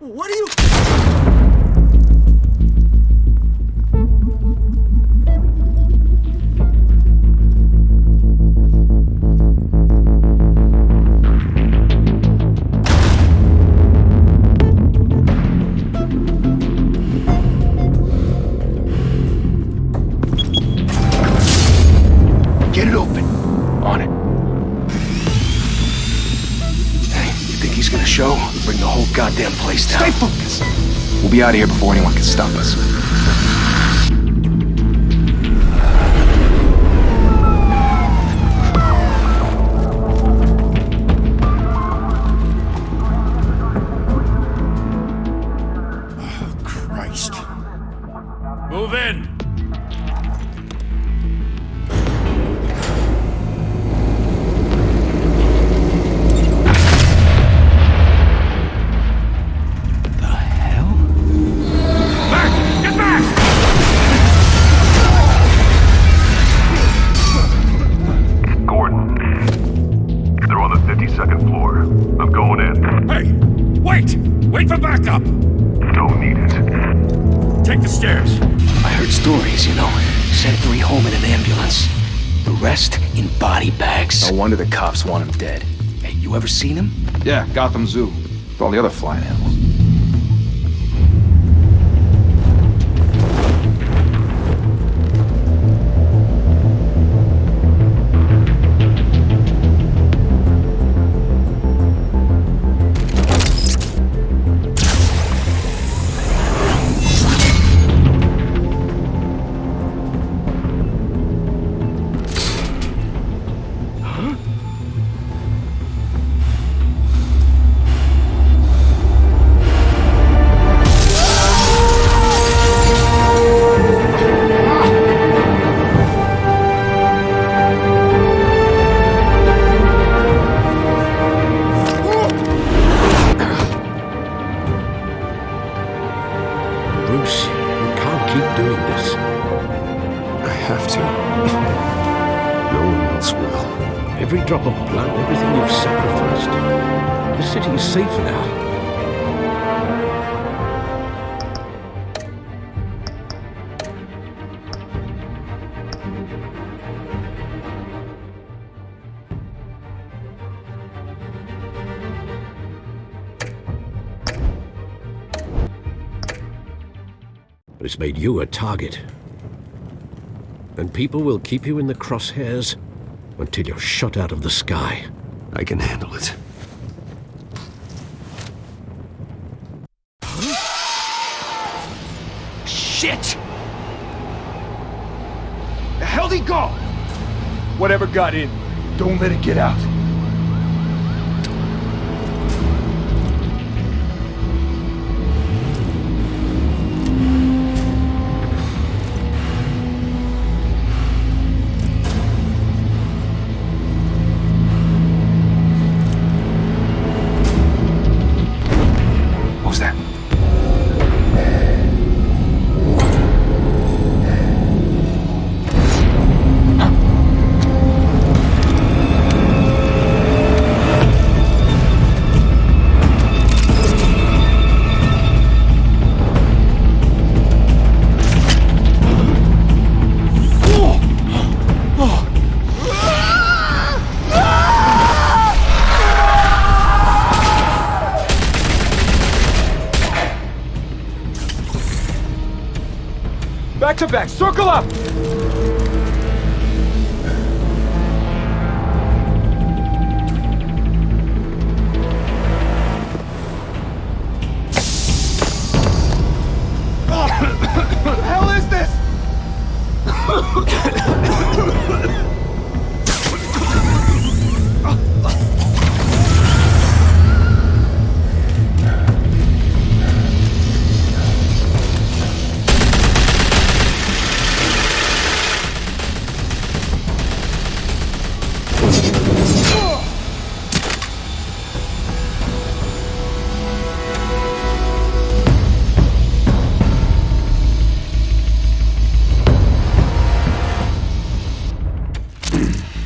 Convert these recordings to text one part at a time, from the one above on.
What are you... Get it open. On it. Hey, you think he's gonna show? Bring the whole goddamn place down. Stay focused! We'll be out of here before anyone can stop us. Oh, Christ. Move in! Second floor. I'm going in. Hey! Wait! Wait for backup! Don't need it. Take the stairs. I heard stories, you know. Sent 3 home in an ambulance. The rest in body bags. No wonder the cops want him dead. Hey, you ever seen him? Yeah, Gotham Zoo. With all the other flying animals. Bruce, you can't keep doing this. I have to. No one else will. Every drop of blood, everything you've sacrificed. The city is safe now. But it's made you a target. And people will keep you in the crosshairs until you're shot out of the sky. I can handle it. Shit! The hell'd he go? Whatever got in, don't let it get out. What was that? Back to back, circle up! What the hell is this?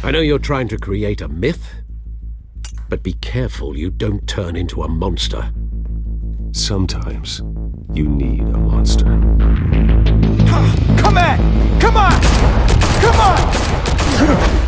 I know you're trying to create a myth, but be careful you don't turn into a monster. Sometimes you need a monster. Come at! Come on! Come on!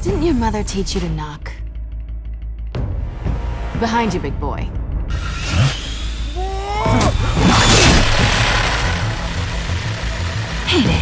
Didn't your mother teach you to knock? Behind you, big boy. Heyday.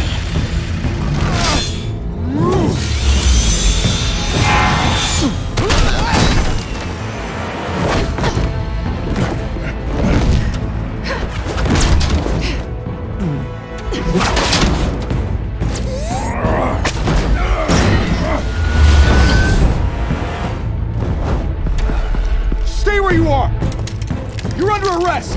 Stay where you are! You're under arrest!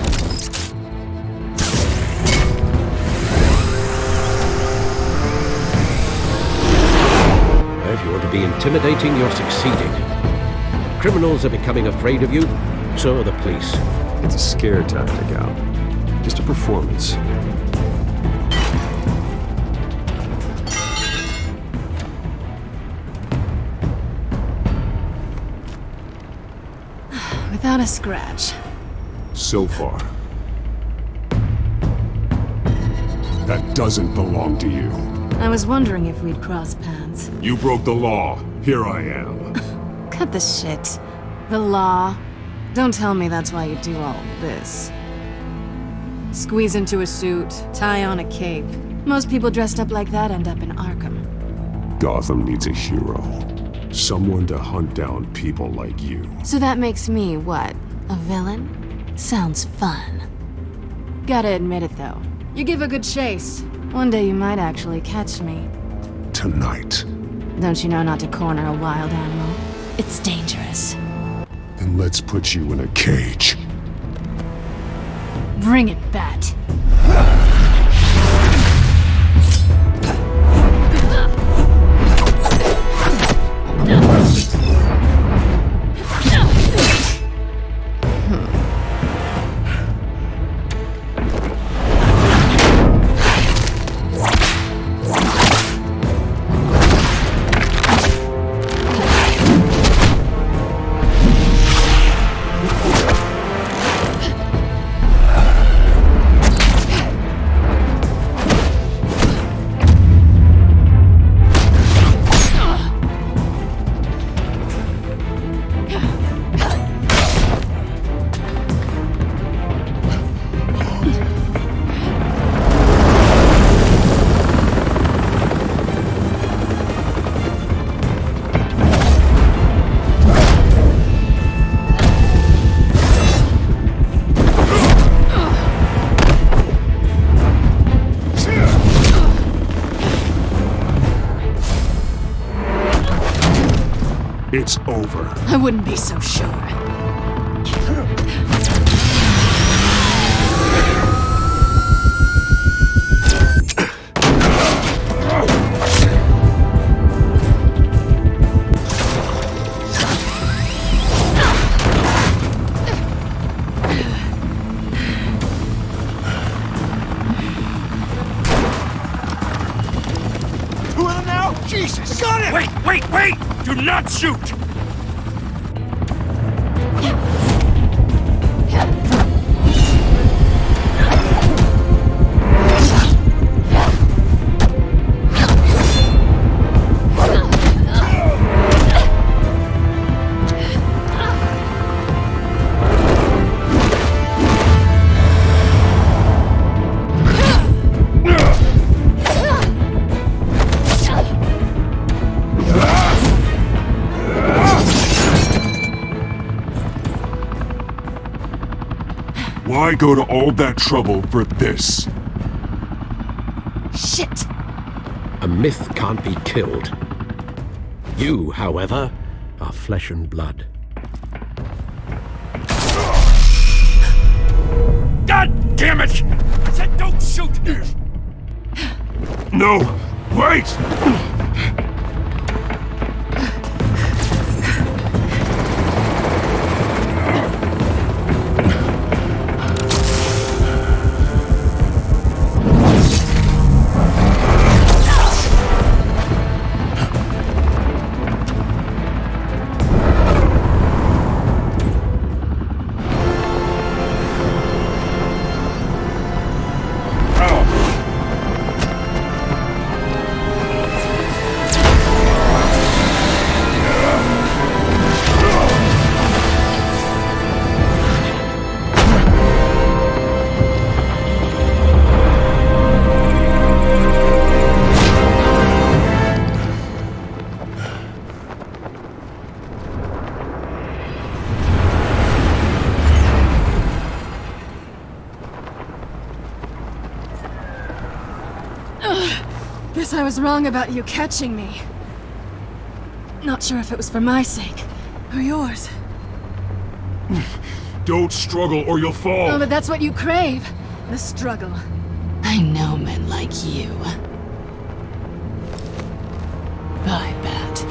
If you want to be intimidating, you're succeeding. Criminals are becoming afraid of you, so are the police. It's a scare tactic, Al. Just a performance. Without a scratch. So far. That doesn't belong to you. I was wondering if we'd cross paths. You broke the law. Here I am. Cut the shit. The law. Don't tell me that's why you do all this. Squeeze into a suit, tie on a cape. Most people dressed up like that end up in Arkham. Gotham needs a hero. Someone to hunt down people like you. So that makes me, what, a villain? Sounds fun. Gotta admit it, though. You give a good chase. One day you might actually catch me. Tonight. Don't you know not to corner a wild animal? It's dangerous. Then let's put you in a cage. Bring it, Bat. It's over. I wouldn't be so sure. Who are now? Jesus! Got it! Wait, wait, wait! Do not shoot! Why go to all that trouble for this? Shit! A myth can't be killed. You, however, are flesh and blood. God damn it! I said don't shoot! No! Wait! Guess I was wrong about you catching me. Not sure if it was for my sake, or yours. Don't struggle or you'll fall! Oh, but that's what you crave. The struggle. I know men like you. Bye, Bat.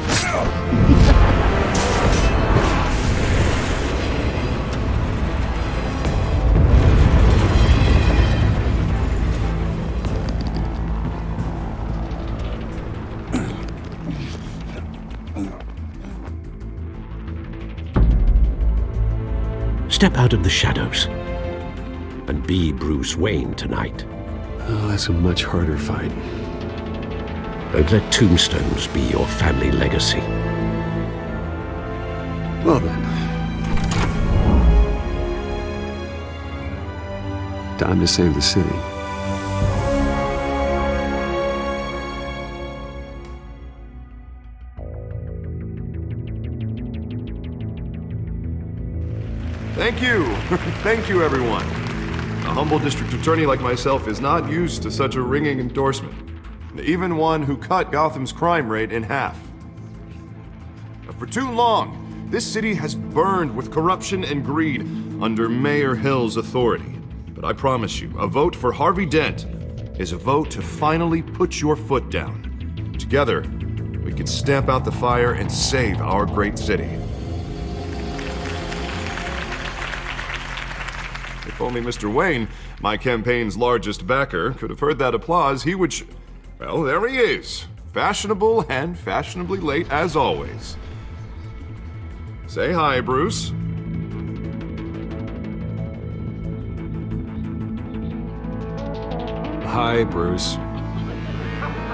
Step out of the shadows and be Bruce Wayne tonight. Oh, that's a much harder fight. Don't let tombstones be your family legacy. Well then. Time to save the city. Thank you. Thank you, everyone. A humble district attorney like myself is not used to such a ringing endorsement. Even one who cut Gotham's crime rate in half. For too long, this city has burned with corruption and greed under Mayor Hill's authority. But I promise you, a vote for Harvey Dent is a vote to finally put your foot down. Together, we can stamp out the fire and save our great city. If only Mr. Wayne, my campaign's largest backer, could have heard that applause, he would well, there he is. Fashionable and fashionably late as always. Say hi, Bruce. Hi, Bruce.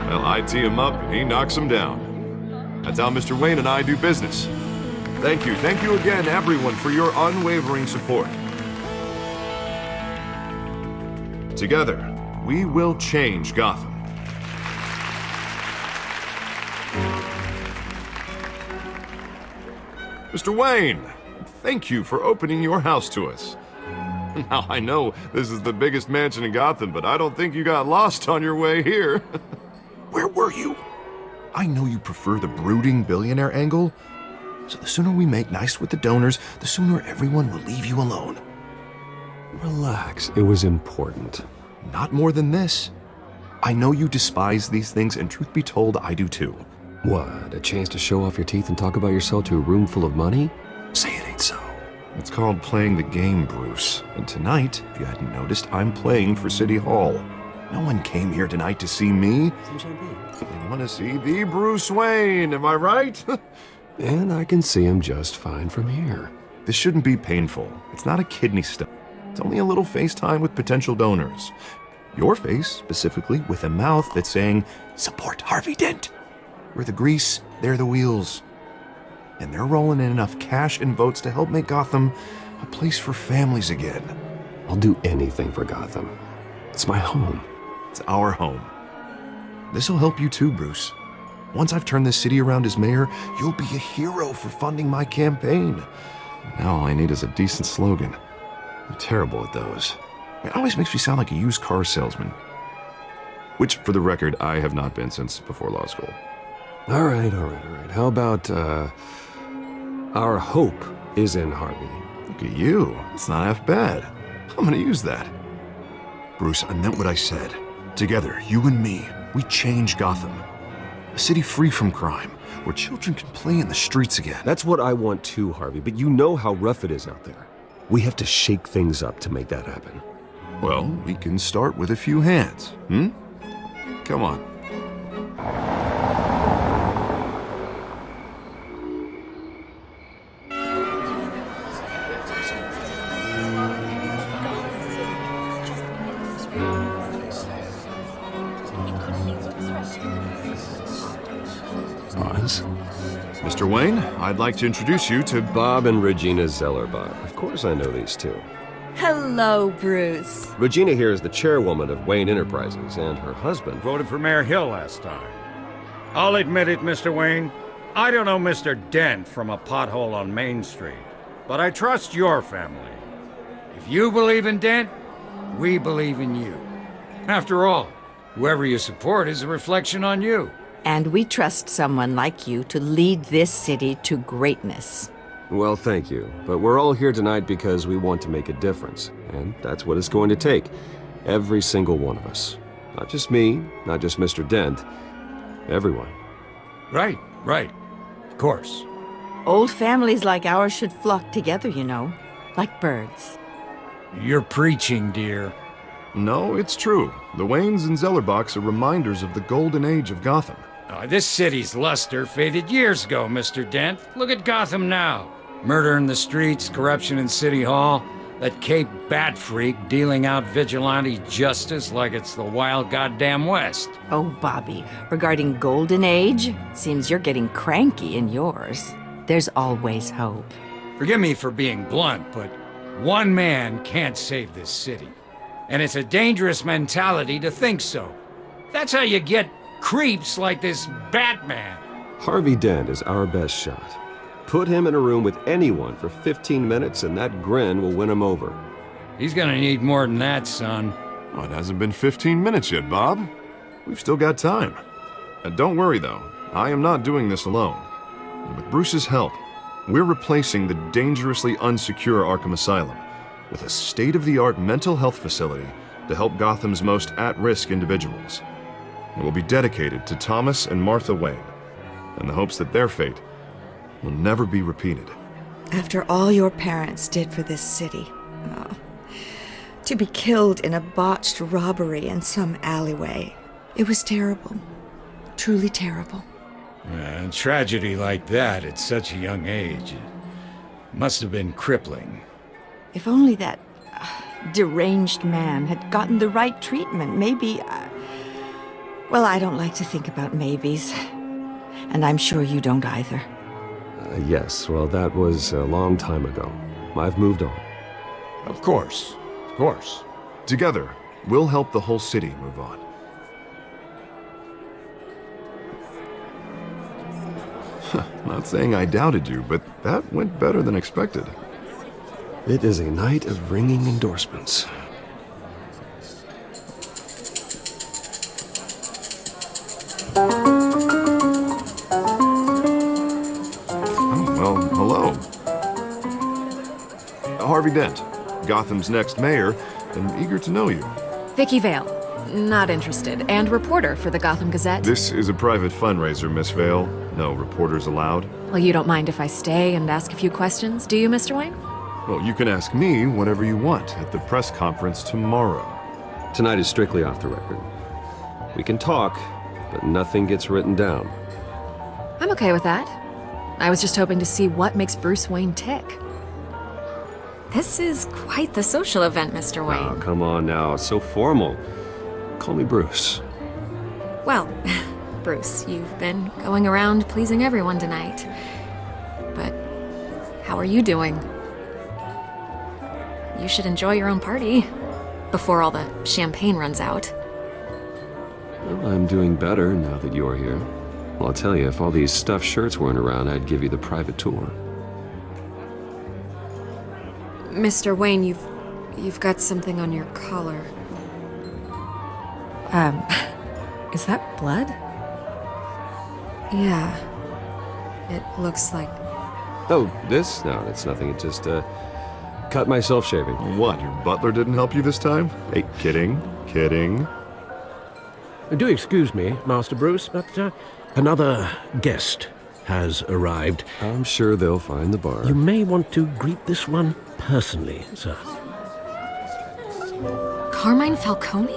Well, I tee him up and he knocks him down. That's how Mr. Wayne and I do business. Thank you again, everyone, for your unwavering support. Together, we will change Gotham. Mr. Wayne, thank you for opening your house to us. Now, I know this is the biggest mansion in Gotham, but I don't think you got lost on your way here. Where were you? I know you prefer the brooding billionaire angle, so the sooner we make nice with the donors, the sooner everyone will leave you alone. Relax, it was important. Not more than this. I know you despise these things, and truth be told, I do too. What, a chance to show off your teeth and talk about yourself to a room full of money? Say it ain't so. It's called playing the game, Bruce. And tonight, if you hadn't noticed, I'm playing for City Hall. No one came here tonight to see me. Some champagne. They want to see the Bruce Wayne, am I right? And I can see him just fine from here. This shouldn't be painful. It's not a kidney stone. It's only a little FaceTime with potential donors. Your face, specifically, with a mouth that's saying, support Harvey Dent. We're the grease, they're the wheels. And they're rolling in enough cash and votes to help make Gotham a place for families again. I'll do anything for Gotham. It's my home. It's our home. This'll help you too, Bruce. Once I've turned this city around as mayor, you'll be a hero for funding my campaign. Now all I need is a decent slogan. I'm terrible at those. It always makes me sound like a used car salesman. Which, for the record, I have not been since before law school. All right. How about, our hope is in Harvey? Look at you. It's not half bad. I'm gonna use that. Bruce, I meant what I said. Together, you and me, we change Gotham. A city free from crime, where children can play in the streets again. That's what I want too, Harvey, but you know how rough it is out there. We have to shake things up to make that happen. Well, we can start with a few hands, hmm? Come on. Oz? Mr. Wayne, I'd like to introduce you to Bob and Regina Zellerbach. Of course I know these two. Hello, Bruce. Regina here is the chairwoman of Wayne Enterprises, and her husband... Voted for Mayor Hill last time. I'll admit it, Mr. Wayne. I don't know Mr. Dent from a pothole on Main Street, but I trust your family. If you believe in Dent, we believe in you. After all, whoever you support is a reflection on you. And we trust someone like you to lead this city to greatness. Well, thank you. But we're all here tonight because we want to make a difference. And that's what it's going to take. Every single one of us. Not just me, not just Mr. Dent. Everyone. Right. Of course. Old families like ours should flock together, you know. Like birds. You're preaching, dear. No, it's true. The Waynes and Zellerbachs are reminders of the golden age of Gotham. This city's luster faded years ago, Mr. Dent. Look at Gotham now. Murder in the streets, corruption in City Hall, that Cape Bat freak dealing out vigilante justice like it's the wild goddamn West. Oh, Bobby, regarding Golden Age, seems you're getting cranky in yours. There's always hope. Forgive me for being blunt, but one man can't save this city. And it's a dangerous mentality to think so. That's how you get creeps like this Batman. Harvey Dent is our best shot. Put him in a room with anyone for 15 minutes and that grin will win him over. He's gonna need more than that, son. Oh, it hasn't been 15 minutes yet, Bob. We've still got time. Don't worry, though. I am not doing this alone. And with Bruce's help, we're replacing the dangerously unsecure Arkham Asylum with a state-of-the-art mental health facility to help Gotham's most at-risk individuals. It will be dedicated to Thomas and Martha Wayne, in the hopes that their fate will never be repeated. After all your parents did for this city, to be killed in a botched robbery in some alleyway, it was terrible. Truly terrible. A tragedy like that at such a young age, it must have been crippling. If only that deranged man had gotten the right treatment, maybe... Well, I don't like to think about maybes. And I'm sure you don't either. Yes, well, that was a long time ago. I've moved on. Of course. Together, we'll help the whole city move on. Not saying I doubted you, but that went better than expected. It is a night of ringing endorsements. Well, hello. Harvey Dent, Gotham's next mayor, and eager to know you. Vicky Vale. Not interested. And reporter for the Gotham Gazette. This is a private fundraiser, Miss Vale. No reporters allowed. Well, you don't mind if I stay and ask a few questions, do you, Mr. Wayne? Well, you can ask me whatever you want at the press conference tomorrow. Tonight is strictly off the record. We can talk, but nothing gets written down. I'm okay with that. I was just hoping to see what makes Bruce Wayne tick. This is quite the social event, Mr. Wayne. Oh, come on now. It's so formal. Call me Bruce. Well, Bruce, you've been going around pleasing everyone tonight. But how are you doing? You should enjoy your own party before all the champagne runs out. Well, I'm doing better now that you're here. Well, I'll tell you, if all these stuffed shirts weren't around, I'd give you the private tour. Mr. Wayne, you've You've got something on your collar. Is that blood? Yeah. It looks like... Oh, this? No, it's nothing. It just, cut myself shaving. What, your butler didn't help you this time? Hey, kidding. Do excuse me, Master Bruce, but another guest has arrived. I'm sure they'll find the bar. You may want to greet this one personally, sir. Carmine Falcone?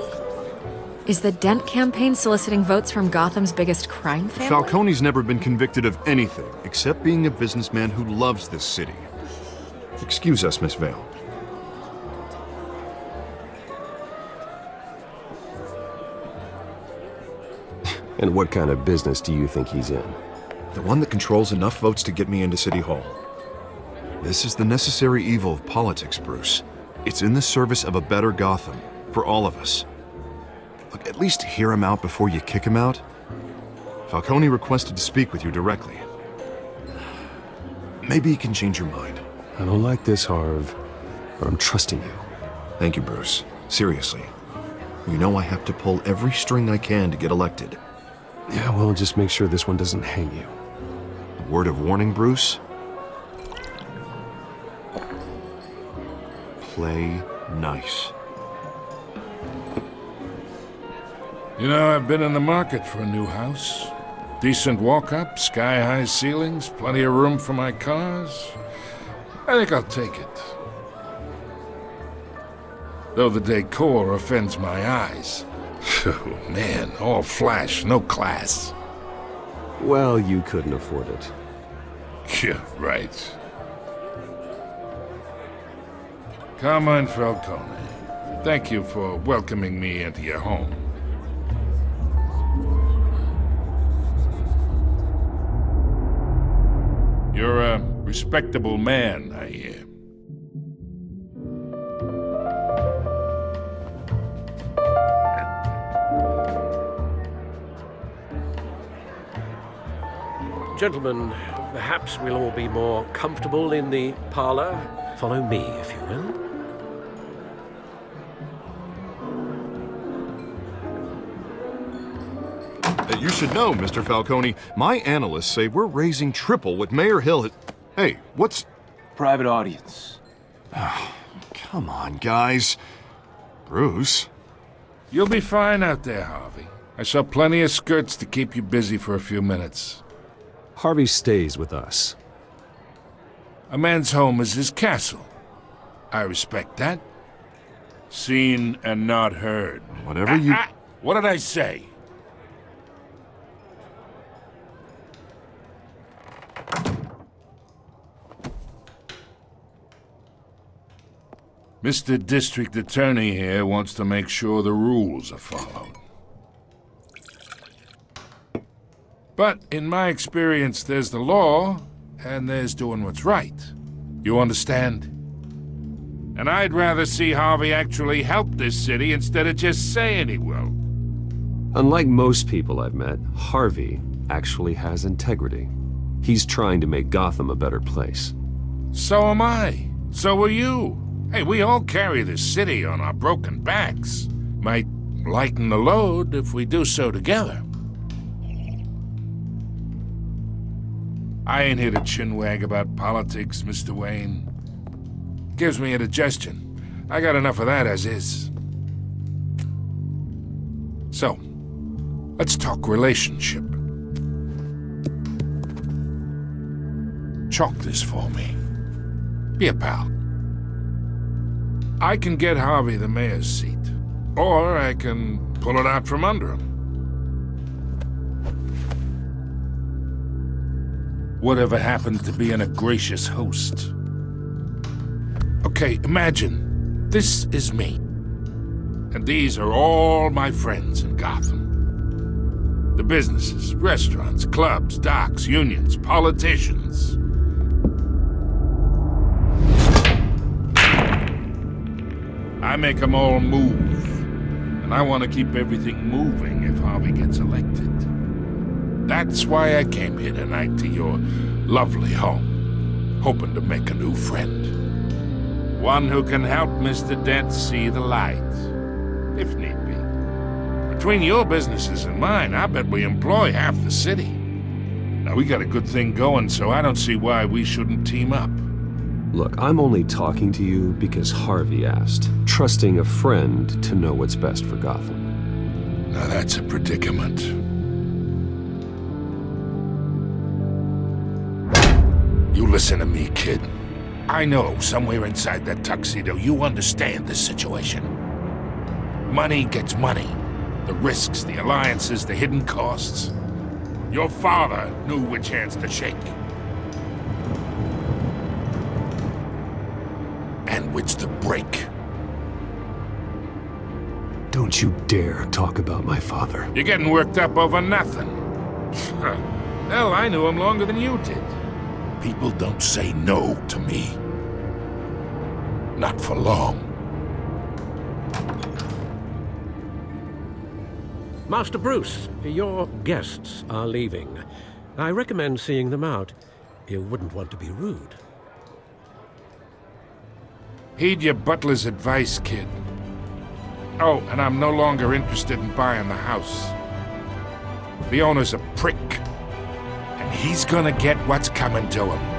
Is the Dent campaign soliciting votes from Gotham's biggest crime family? Falcone's never been convicted of anything, except being a businessman who loves this city. Excuse us, Miss Vale. And what kind of business do you think he's in? The one that controls enough votes to get me into City Hall. This is the necessary evil of politics, Bruce. It's in the service of a better Gotham, for all of us. Look, at least hear him out before you kick him out. Falcone requested to speak with you directly. Maybe he can change your mind. I don't like this, Harv, but I'm trusting you. Thank you, Bruce. Seriously. You know I have to pull every string I can to get elected. Yeah, well, just make sure this one doesn't hang you. A word of warning, Bruce? Play nice. You know, I've been in the market for a new house. Decent walk-up, sky-high ceilings, plenty of room for my cars. I think I'll take it. Though the decor offends my eyes. Oh, man, all flash, no class. Well, you couldn't afford it. Yeah, right. Carmine Falcone, thank you for welcoming me into your home. You're a respectable man, I hear. Gentlemen, perhaps we'll all be more comfortable in the parlor. Follow me, if you will. You should know, Mr. Falcone, my analysts say we're raising triple what Mayor Hill had... Hey, what's... Private audience. Come on, guys. Bruce? You'll be fine out there, Harvey. I saw plenty of skirts to keep you busy for a few minutes. Harvey stays with us. A man's home is his castle. I respect that. Seen and not heard. Whatever you... What did I say? Mr. District Attorney here wants to make sure the rules are followed. But in my experience, there's the law, and there's doing what's right. You understand? And I'd rather see Harvey actually help this city instead of just saying he will. Unlike most people I've met, Harvey actually has integrity. He's trying to make Gotham a better place. So am I. So are you. Hey, we all carry this city on our broken backs. Might lighten the load if we do so together. I ain't here to chinwag about politics, Mr. Wayne. Gives me indigestion. I got enough of that as is. So, let's talk relationship. Chalk this for me. Be a pal. I can get Harvey the mayor's seat, or I can pull it out from under him. Whatever happened to being a gracious host? Okay, imagine, this is me. And these are all my friends in Gotham. The businesses, restaurants, clubs, docks, unions, politicians. I make them all move. And I want to keep everything moving if Harvey gets elected. That's why I came here tonight to your lovely home, hoping to make a new friend. One who can help Mr. Dent see the light, if need be. Between your businesses and mine, I bet we employ half the city. Now, we got a good thing going, so I don't see why we shouldn't team up. Look, I'm only talking to you because Harvey asked, trusting a friend to know what's best for Gotham. Now that's a predicament. You listen to me, kid. I know somewhere inside that tuxedo you understand this situation. Money gets money. The risks, the alliances, the hidden costs. Your father knew which hands to shake. And which to break. Don't you dare talk about my father. You're getting worked up over nothing. Hell, I knew him longer than you did. People don't say no to me. Not for long. Master Bruce, your guests are leaving. I recommend seeing them out. You wouldn't want to be rude. Heed your butler's advice, kid. Oh, and I'm no longer interested in buying the house. The owner's a prick. And he's gonna get what's coming to him.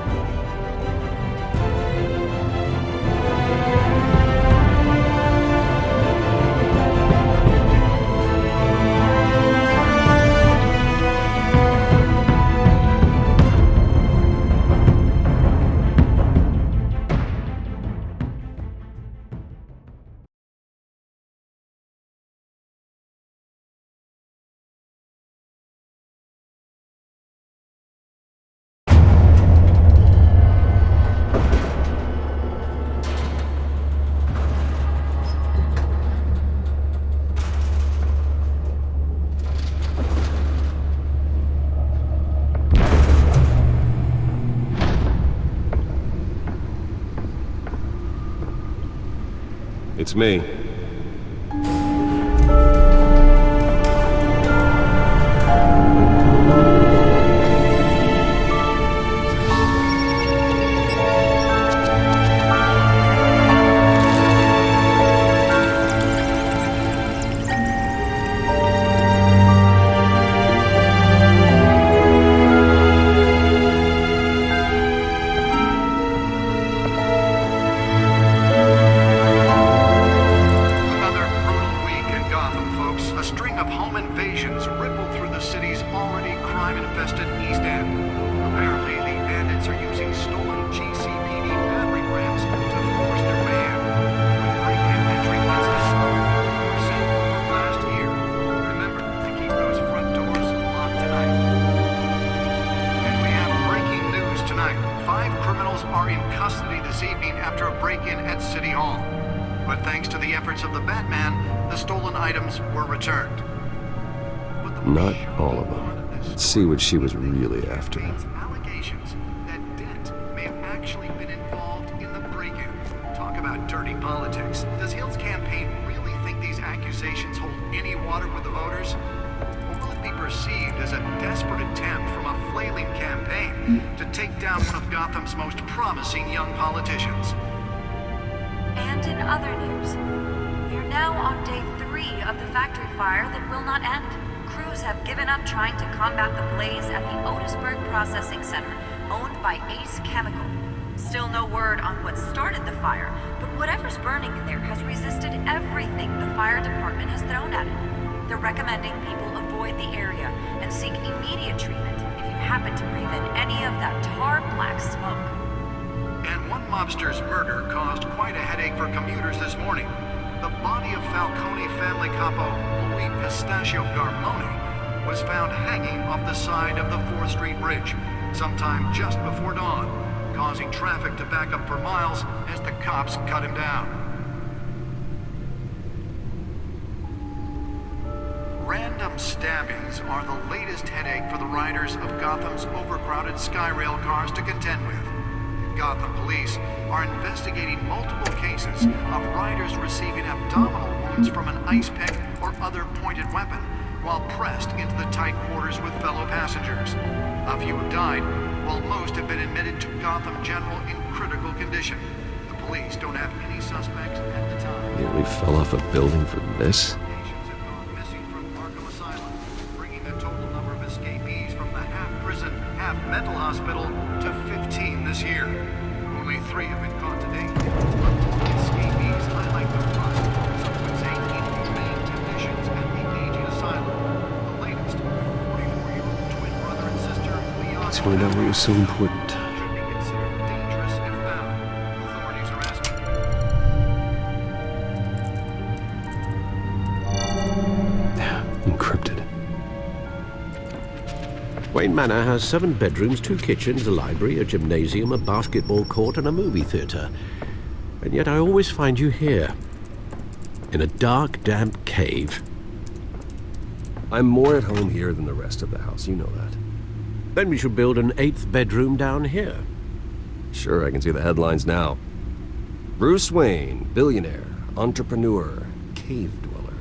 It's me. Not all of them. Let's see what she was really after. Allegations that Dent may have actually been involved in the break-in. Talk about dirty politics. Does Hill's campaign really think these accusations hold any water with the voters? Or will it be perceived as a desperate attempt from a flailing campaign to take down one of Gotham's most promising young politicians? And in other news, we're now on day 3 of the factory fire that will not end. Crews have given up trying to combat the blaze at the Otisburg Processing Center, owned by Ace Chemical. Still no word on what started the fire, but whatever's burning in there has resisted everything the fire department has thrown at it. They're recommending people avoid the area and seek immediate treatment if you happen to breathe in any of that tar-black smoke. And one mobster's murder caused quite a headache for commuters this morning. The body of Falcone family capo Louis Pistachio Garmone was found hanging off the side of the 4th Street Bridge sometime just before dawn, causing traffic to back up for miles as the cops cut him down. Random stabbings are the latest headache for the riders of Gotham's overcrowded Skyrail cars to contend with. Gotham police are investigating multiple cases of riders receiving abdominal wounds from an ice pick or other pointed weapon while pressed into the tight quarters with fellow passengers. A few have died, while most have been admitted to Gotham General in critical condition. The police don't have any suspects at the time. Nearly fell off a building for this? Patients have gone missing from Arkham Asylum, bringing the total number of escapees from the half-prison, half-mental hospital to 15 this year. Only 3 have been caught to date. Escapees highlight the rust, some would say inhumane conditions at the aging asylum. The latest, 44-year-old twin brother and sister, Leon. That's why that was so important. Should be considered dangerous if found. Authorities are asking. Encrypted. Wayne Manor has 7 bedrooms, 2 kitchens, a library, a gymnasium, a basketball court, and a movie theater. And yet I always find you here, in a dark, damp cave. I'm more at home here than the rest of the house, you know that. Then we should build an 8th bedroom down here. Sure, I can see the headlines now. Bruce Wayne, billionaire, entrepreneur, cave dweller.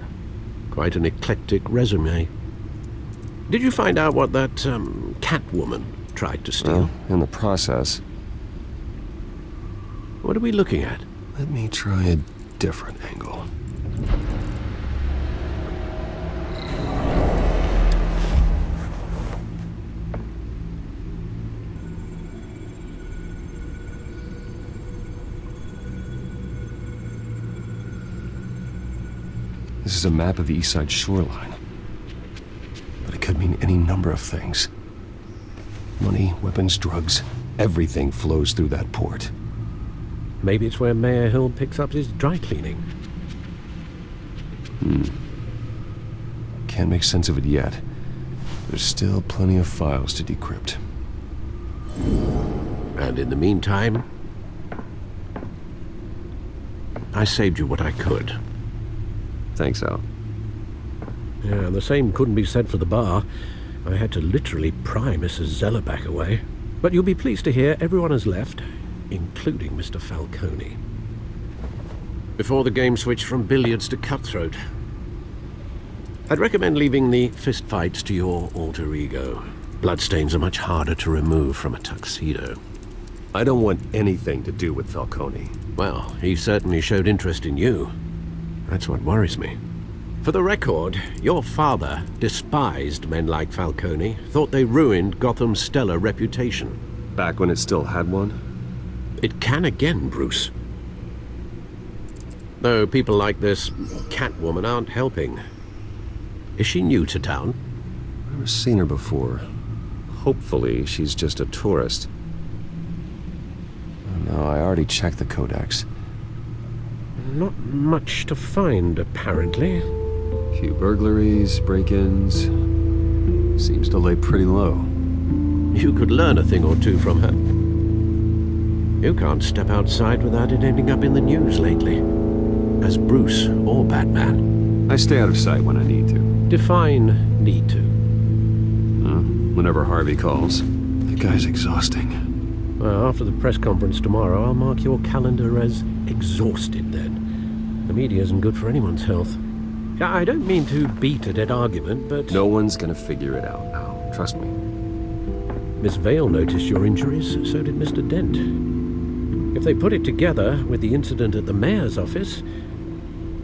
Quite an eclectic resume. Did you find out what that, Catwoman tried to steal? Well, in the process. What are we looking at? Let me try a different angle. This is a map of the East Side shoreline. But it could mean any number of things. Money, weapons, drugs, everything flows through that port. Maybe it's where Mayor Hill picks up his dry cleaning. Can't make sense of it yet. There's still plenty of files to decrypt. And in the meantime, I saved you what I could. Thanks, Al. Yeah, the same couldn't be said for the bar. I had to literally pry Mrs. Zeller back away. But you'll be pleased to hear everyone has left, including Mr. Falcone. Before the game switched from billiards to cutthroat. I'd recommend leaving the fistfights to your alter ego. Bloodstains are much harder to remove from a tuxedo. I don't want anything to do with Falcone. Well, he certainly showed interest in you. That's what worries me. For the record, your father despised men like Falcone, thought they ruined Gotham's stellar reputation. Back when it still had one? It can again, Bruce. Though people like this Catwoman aren't helping. Is she new to town? I've never seen her before. Hopefully, she's just a tourist. Oh, no, I already checked the codex. Not much to find, apparently. Few burglaries, break-ins. Seems to lay pretty low. You could learn a thing or two from her. You can't step outside without it ending up in the news lately. As Bruce or Batman. I stay out of sight when I need to. Define need to. Whenever Harvey calls. The guy's exhausting. Well, after the press conference tomorrow, I'll mark your calendar as exhausted then. The media isn't good for anyone's health. I don't mean to beat a dead argument, but... No one's gonna figure it out now. Trust me. Miss Vale noticed your injuries, so did Mr. Dent. If they put it together with the incident at the mayor's office,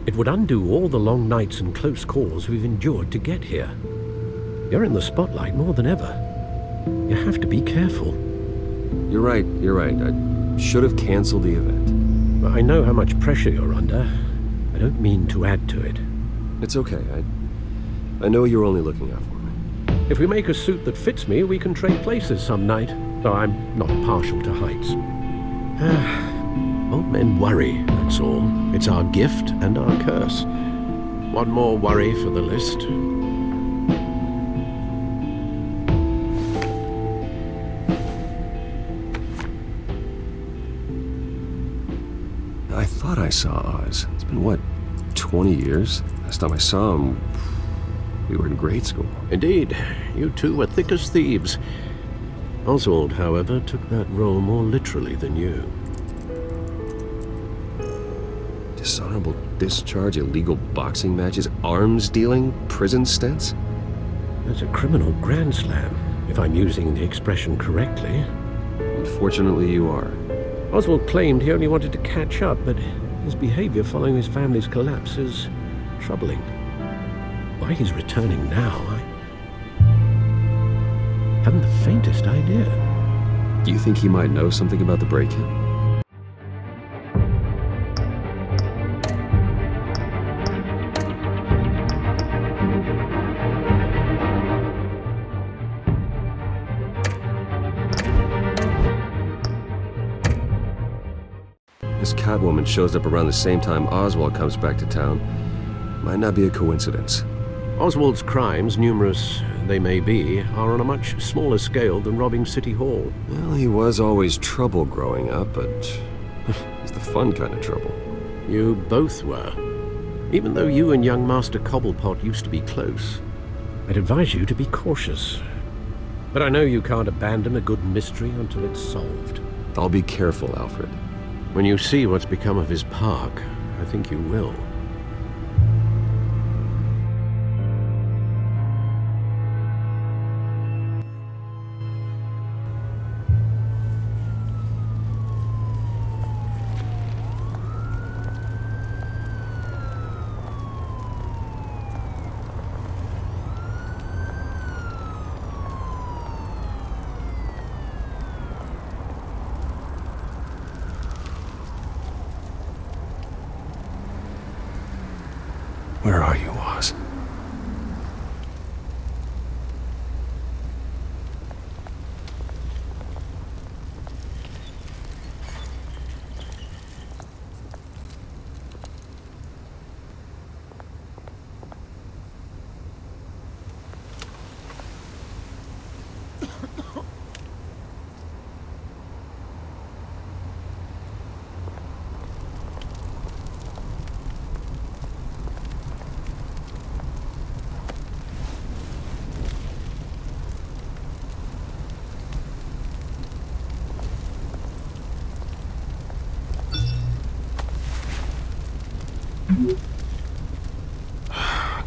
it would undo all the long nights and close calls we've endured to get here. You're in the spotlight more than ever. You have to be careful. You're right. I should have canceled the event. I know how much pressure you're under. I don't mean to add to it. It's okay. I know you're only looking out for me. If we make a suit that fits me, we can trade places some night. Though I'm not partial to heights. Old men worry, that's all. It's our gift and our curse. One more worry for the list. I thought I saw Oz. It's been, what, 20 years? Last time I saw him, we were in grade school. Indeed. You two were thick as thieves. Oswald, however, took that role more literally than you. Dishonorable discharge, illegal boxing matches, arms dealing, prison stints? That's a criminal grand slam, if I'm using the expression correctly. Unfortunately, you are. Oswald claimed he only wanted to catch up, but his behavior following his family's collapse is troubling. Why he's returning now, I haven't the faintest idea. Do you think he might know something about the break-in? This Catwoman shows up around the same time Oswald comes back to town. Might not be a coincidence. Oswald's crimes, numerous they may be, are on a much smaller scale than robbing City Hall. Well, he was always trouble growing up, but it's the fun kind of trouble. You both were. Even though you and young Master Cobblepot used to be close, I'd advise you to be cautious. But I know you can't abandon a good mystery until it's solved. I'll be careful, Alfred. When you see what's become of his park, I think you will. Where are you, Oz?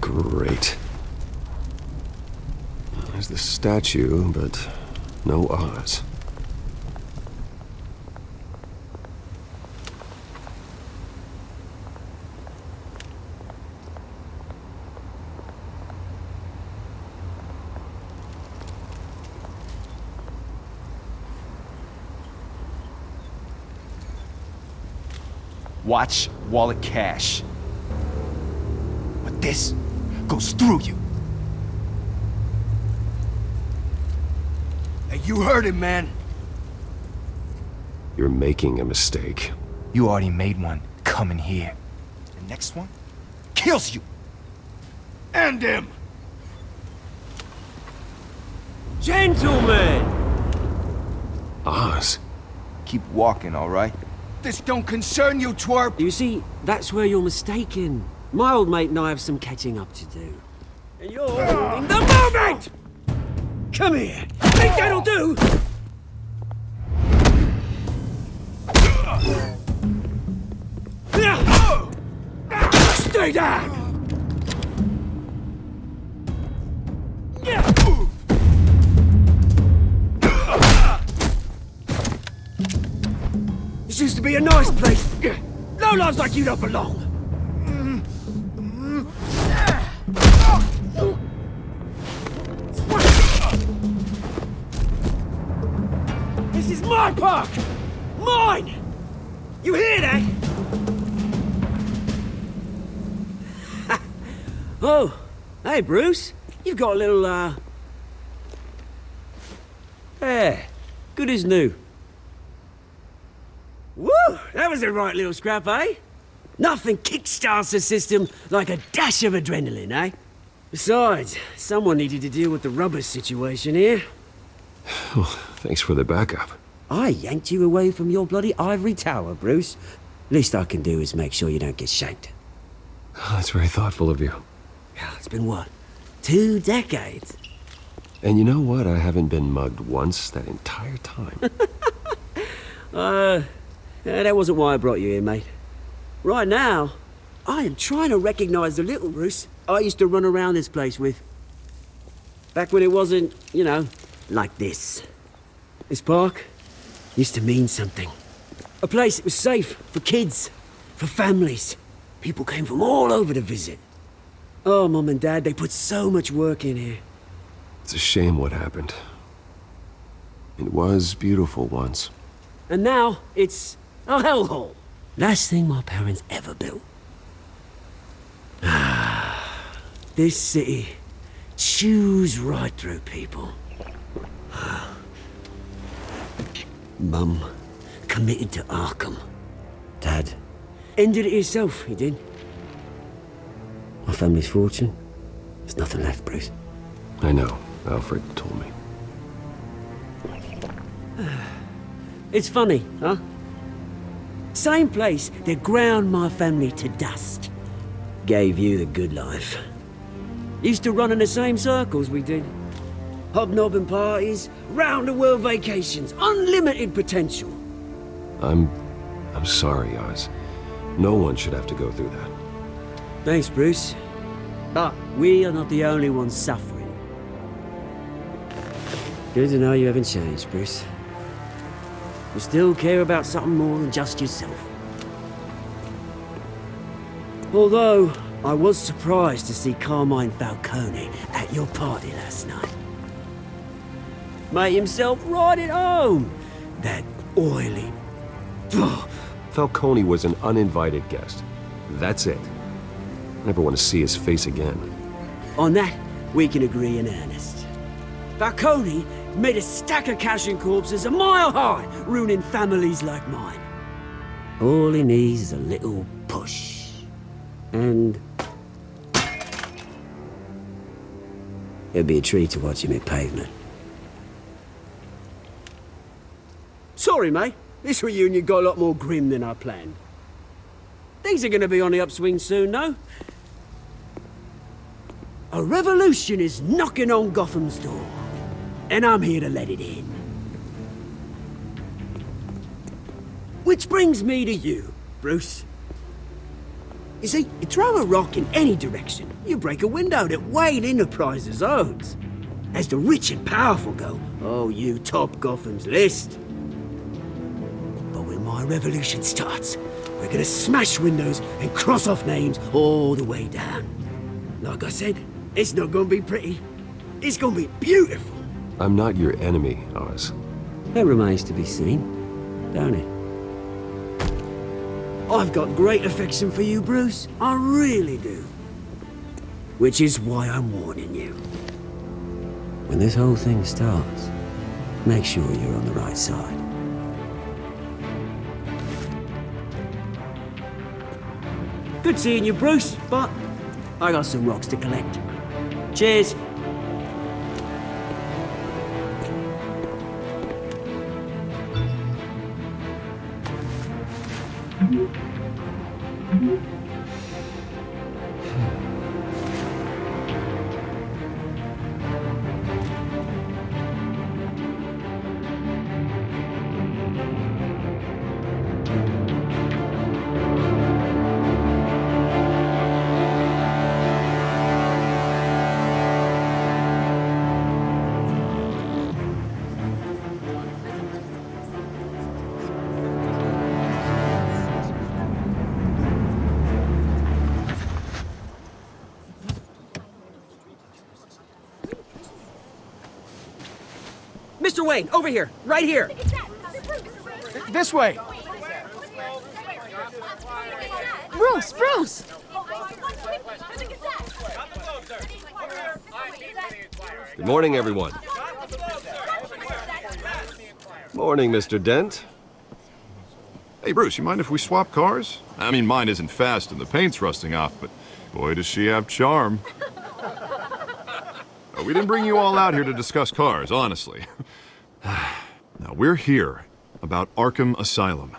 Great. There's the statue, but no Oz. Watch wallet cash. But this goes through you. Hey, you heard him, man. You're making a mistake. You already made one coming here. The next one kills you. And him. Gentlemen! Oz. Keep walking, all right? This don't concern you, twerp! You see, that's where you're mistaken. My old mate and I have some catching up to do. And you're ruining the moment! Come here! Think that'll do? Stay down! This used to be a nice place. No lives like you don't belong. This is my park! Mine! You hear that? Oh, hey Bruce. You've got a little, There. Good as new. Woo! That was a right little scrap, eh? Nothing kickstarts the system like a dash of adrenaline, eh? Besides, someone needed to deal with the rubber situation here. Oh, thanks for the backup. I yanked you away from your bloody ivory tower, Bruce. Least I can do is make sure you don't get shanked. Oh, that's very thoughtful of you. It's been what? 2 decades? And you know what? I haven't been mugged once that entire time. That wasn't why I brought you here, mate. Right now, I am trying to recognize the little Bruce I used to run around this place with. Back when it wasn't, you know, like this. This park used to mean something. A place that was safe for kids, for families. People came from all over to visit. Oh, Mum and Dad, they put so much work in here. It's a shame what happened. It was beautiful once. And now, it's a hellhole. Last thing my parents ever built. This city chews right through people. Mum committed to Arkham. Dad ended it himself, he did. My family's fortune, there's nothing left, Bruce. I know. Alfred told me. It's funny, huh? Same place that ground my family to dust. Gave you the good life. Used to run in the same circles we did. Hobnobbing parties, round-the-world vacations, unlimited potential. I'm sorry, Oz. No one should have to go through that. Thanks, Bruce. But we are not the only ones suffering. Good to know you haven't changed, Bruce. You still care about something more than just yourself. Although, I was surprised to see Carmine Falcone at your party last night. Made himself right at home. That oily... Falcone was an uninvited guest. That's it. Never want to see his face again. On that, we can agree in earnest. Falcone made a stack of cash and corpses a mile high, ruining families like mine. All he needs is a little push. And... it'd be a treat to watch him hit pavement. Sorry, mate. This reunion got a lot more grim than I planned. Things are gonna be on the upswing soon, no? A revolution is knocking on Gotham's door. And I'm here to let it in. Which brings me to you, Bruce. You see, you throw a rock in any direction, you break a window that Wayne Enterprises owns. As the rich and powerful go, oh, you top Gotham's list. But when my revolution starts, we're gonna smash windows and cross off names all the way down. Like I said, it's not gonna be pretty. It's gonna be beautiful. I'm not your enemy, Oz. That remains to be seen, don't it? I've got great affection for you, Bruce. I really do. Which is why I'm warning you. When this whole thing starts, make sure you're on the right side. Good seeing you, Bruce, but I got some rocks to collect. Cheers. Mr. Wayne, over here, right here. This way. Bruce, Bruce! Good morning, everyone. Morning, Mr. Dent. Hey, Bruce, you mind if we swap cars? I mean, mine isn't fast and the paint's rusting off, but boy, does she have charm. We didn't bring you all out here to discuss cars, honestly. Now, we're here about Arkham Asylum.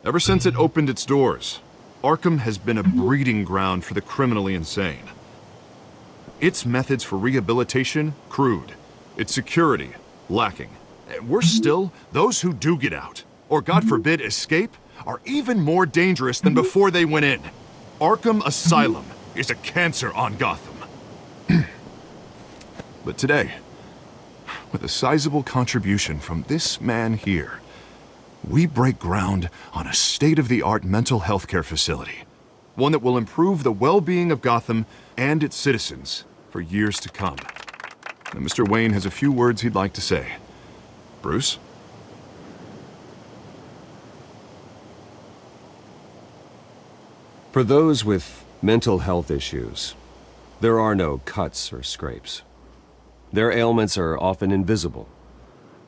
Ever since it opened its doors, Arkham has been a breeding ground for the criminally insane. Its methods for rehabilitation, crude. Its security, lacking. Worse still, those who do get out, or God forbid escape, are even more dangerous than before they went in. Arkham Asylum is a cancer on Gotham. But today, with a sizable contribution from this man here, we break ground on a state-of-the-art mental health care facility. One that will improve the well-being of Gotham and its citizens for years to come. Now, Mr. Wayne has a few words he'd like to say. Bruce? For those with mental health issues, there are no cuts or scrapes. Their ailments are often invisible,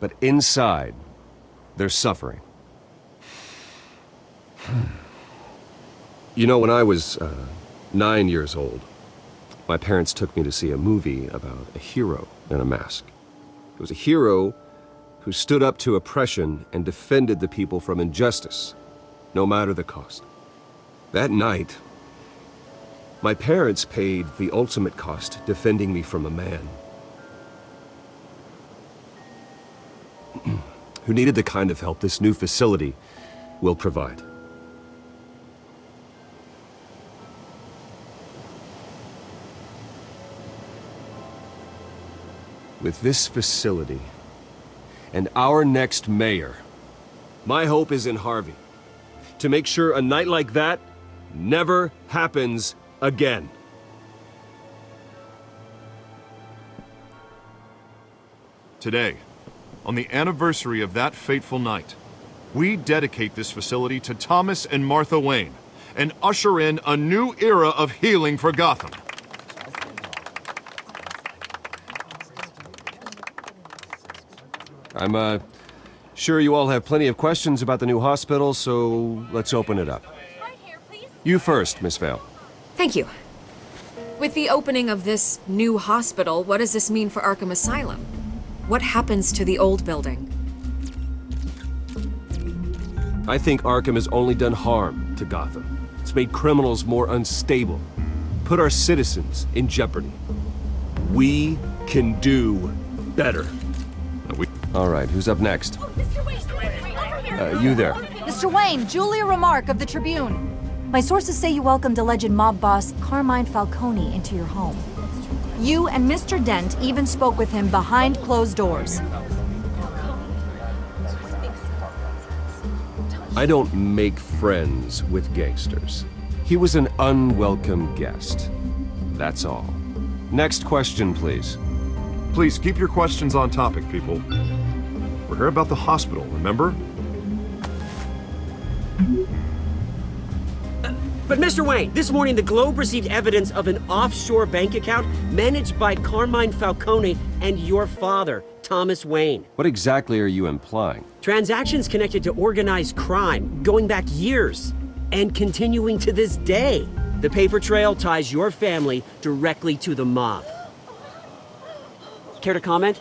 but inside, they're suffering. You know, when I was 9 years old, my parents took me to see a movie about a hero in a mask. It was a hero who stood up to oppression and defended the people from injustice, no matter the cost. That night, my parents paid the ultimate cost defending me from a man who needed the kind of help this new facility will provide. With this facility and our next mayor, my hope is in Harvey, to make sure a night like that never happens again. Today, on the anniversary of that fateful night, we dedicate this facility to Thomas and Martha Wayne and usher in a new era of healing for Gotham. I'm sure you all have plenty of questions about the new hospital, so let's open it up. You first, Miss Vale. Thank you. With the opening of this new hospital, what does this mean for Arkham Asylum? What happens to the old building? I think Arkham has only done harm to Gotham. It's made criminals more unstable, put our citizens in jeopardy. We can do better. All right, who's up next? You there. Mr. Wayne, Julia Remark of the Tribune. My sources say you welcomed alleged mob boss Carmine Falcone into your home. You and Mr. Dent even spoke with him behind closed doors. I don't make friends with gangsters. He was an unwelcome guest. That's all. Next question, please. Please keep your questions on topic, people. We're here about the hospital, remember? But Mr. Wayne, this morning the Globe received evidence of an offshore bank account managed by Carmine Falcone and your father, Thomas Wayne. What exactly are you implying? Transactions connected to organized crime, going back years, and continuing to this day. The paper trail ties your family directly to the mob. Care to comment?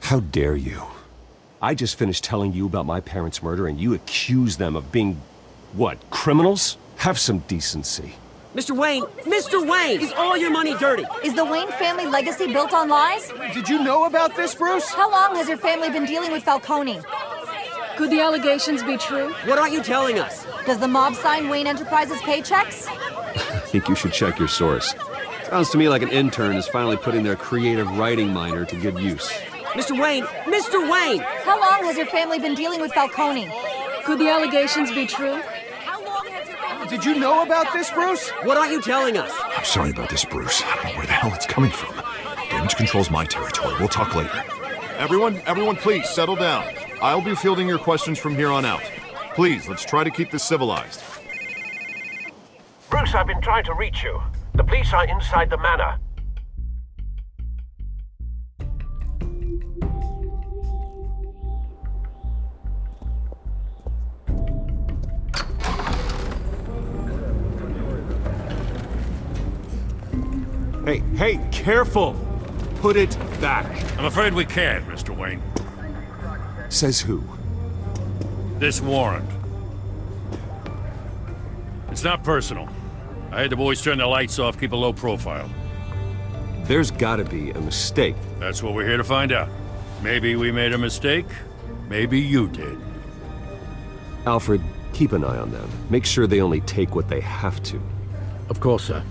How dare you? I just finished telling you about my parents' murder and you accuse them of being, what, criminals? Have some decency. Mr. Wayne! Mr. Wayne! Is all your money dirty? Is the Wayne family legacy built on lies? Did you know about this, Bruce? How long has your family been dealing with Falcone? Could the allegations be true? What aren't you telling us? Does the mob sign Wayne Enterprises paychecks? I think you should check your source. Sounds to me like an intern is finally putting their creative writing minor to good use. Mr. Wayne! Mr. Wayne! How long has your family been dealing with Falcone? Could the allegations be true? Did you know about this, Bruce? What aren't you telling us? I'm sorry about this, Bruce. I don't know where the hell it's coming from. Damage control's my territory. We'll talk later. Everyone, please settle down. I'll be fielding your questions from here on out. Please, let's try to keep this civilized. Bruce, I've been trying to reach you. The police are inside the manor. Hey, careful! Put it back. I'm afraid we can't, Mr. Wayne. Says who? This warrant. It's not personal. I had the boys turn the lights off, keep a low profile. There's gotta be a mistake. That's what we're here to find out. Maybe we made a mistake. Maybe you did. Alfred, keep an eye on them. Make sure they only take what they have to. Of course, sir.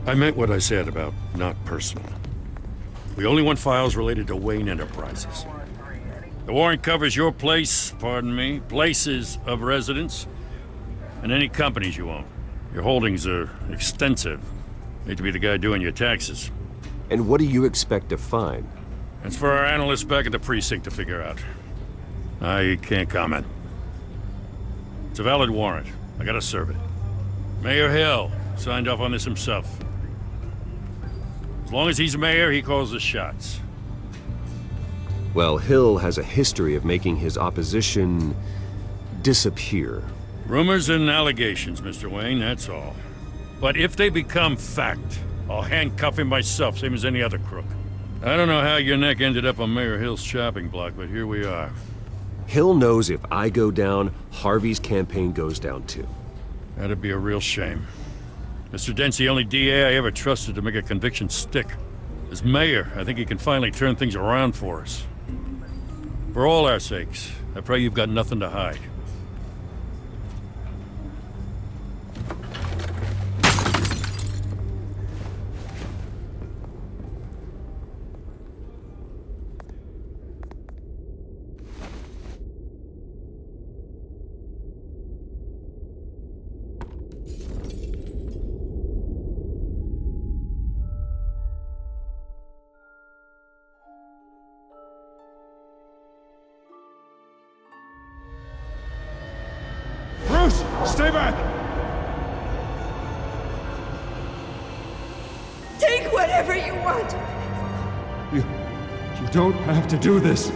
I meant what I said about not personal. We only want files related to Wayne Enterprises. The warrant covers your place, pardon me, places of residence, and any companies you own. Your holdings are extensive. Hate to be the guy doing your taxes. And what do you expect to find? It's for our analysts back at the precinct to figure out. I can't comment. It's a valid warrant. I gotta serve it. Mayor Hill signed off on this himself. As long as he's mayor, he calls the shots. Well, Hill has a history of making his opposition disappear. Rumors and allegations, Mr. Wayne, that's all. But if they become fact, I'll handcuff him myself, same as any other crook. I don't know how your neck ended up on Mayor Hill's chopping block, but here we are. Hill knows if I go down, Harvey's campaign goes down too. That'd be a real shame. Mr. Dent's the only DA I ever trusted to make a conviction stick. As mayor, I think he can finally turn things around for us. For all our sakes, I pray you've got nothing to hide. Stay back! Take whatever you want! You don't have to do this.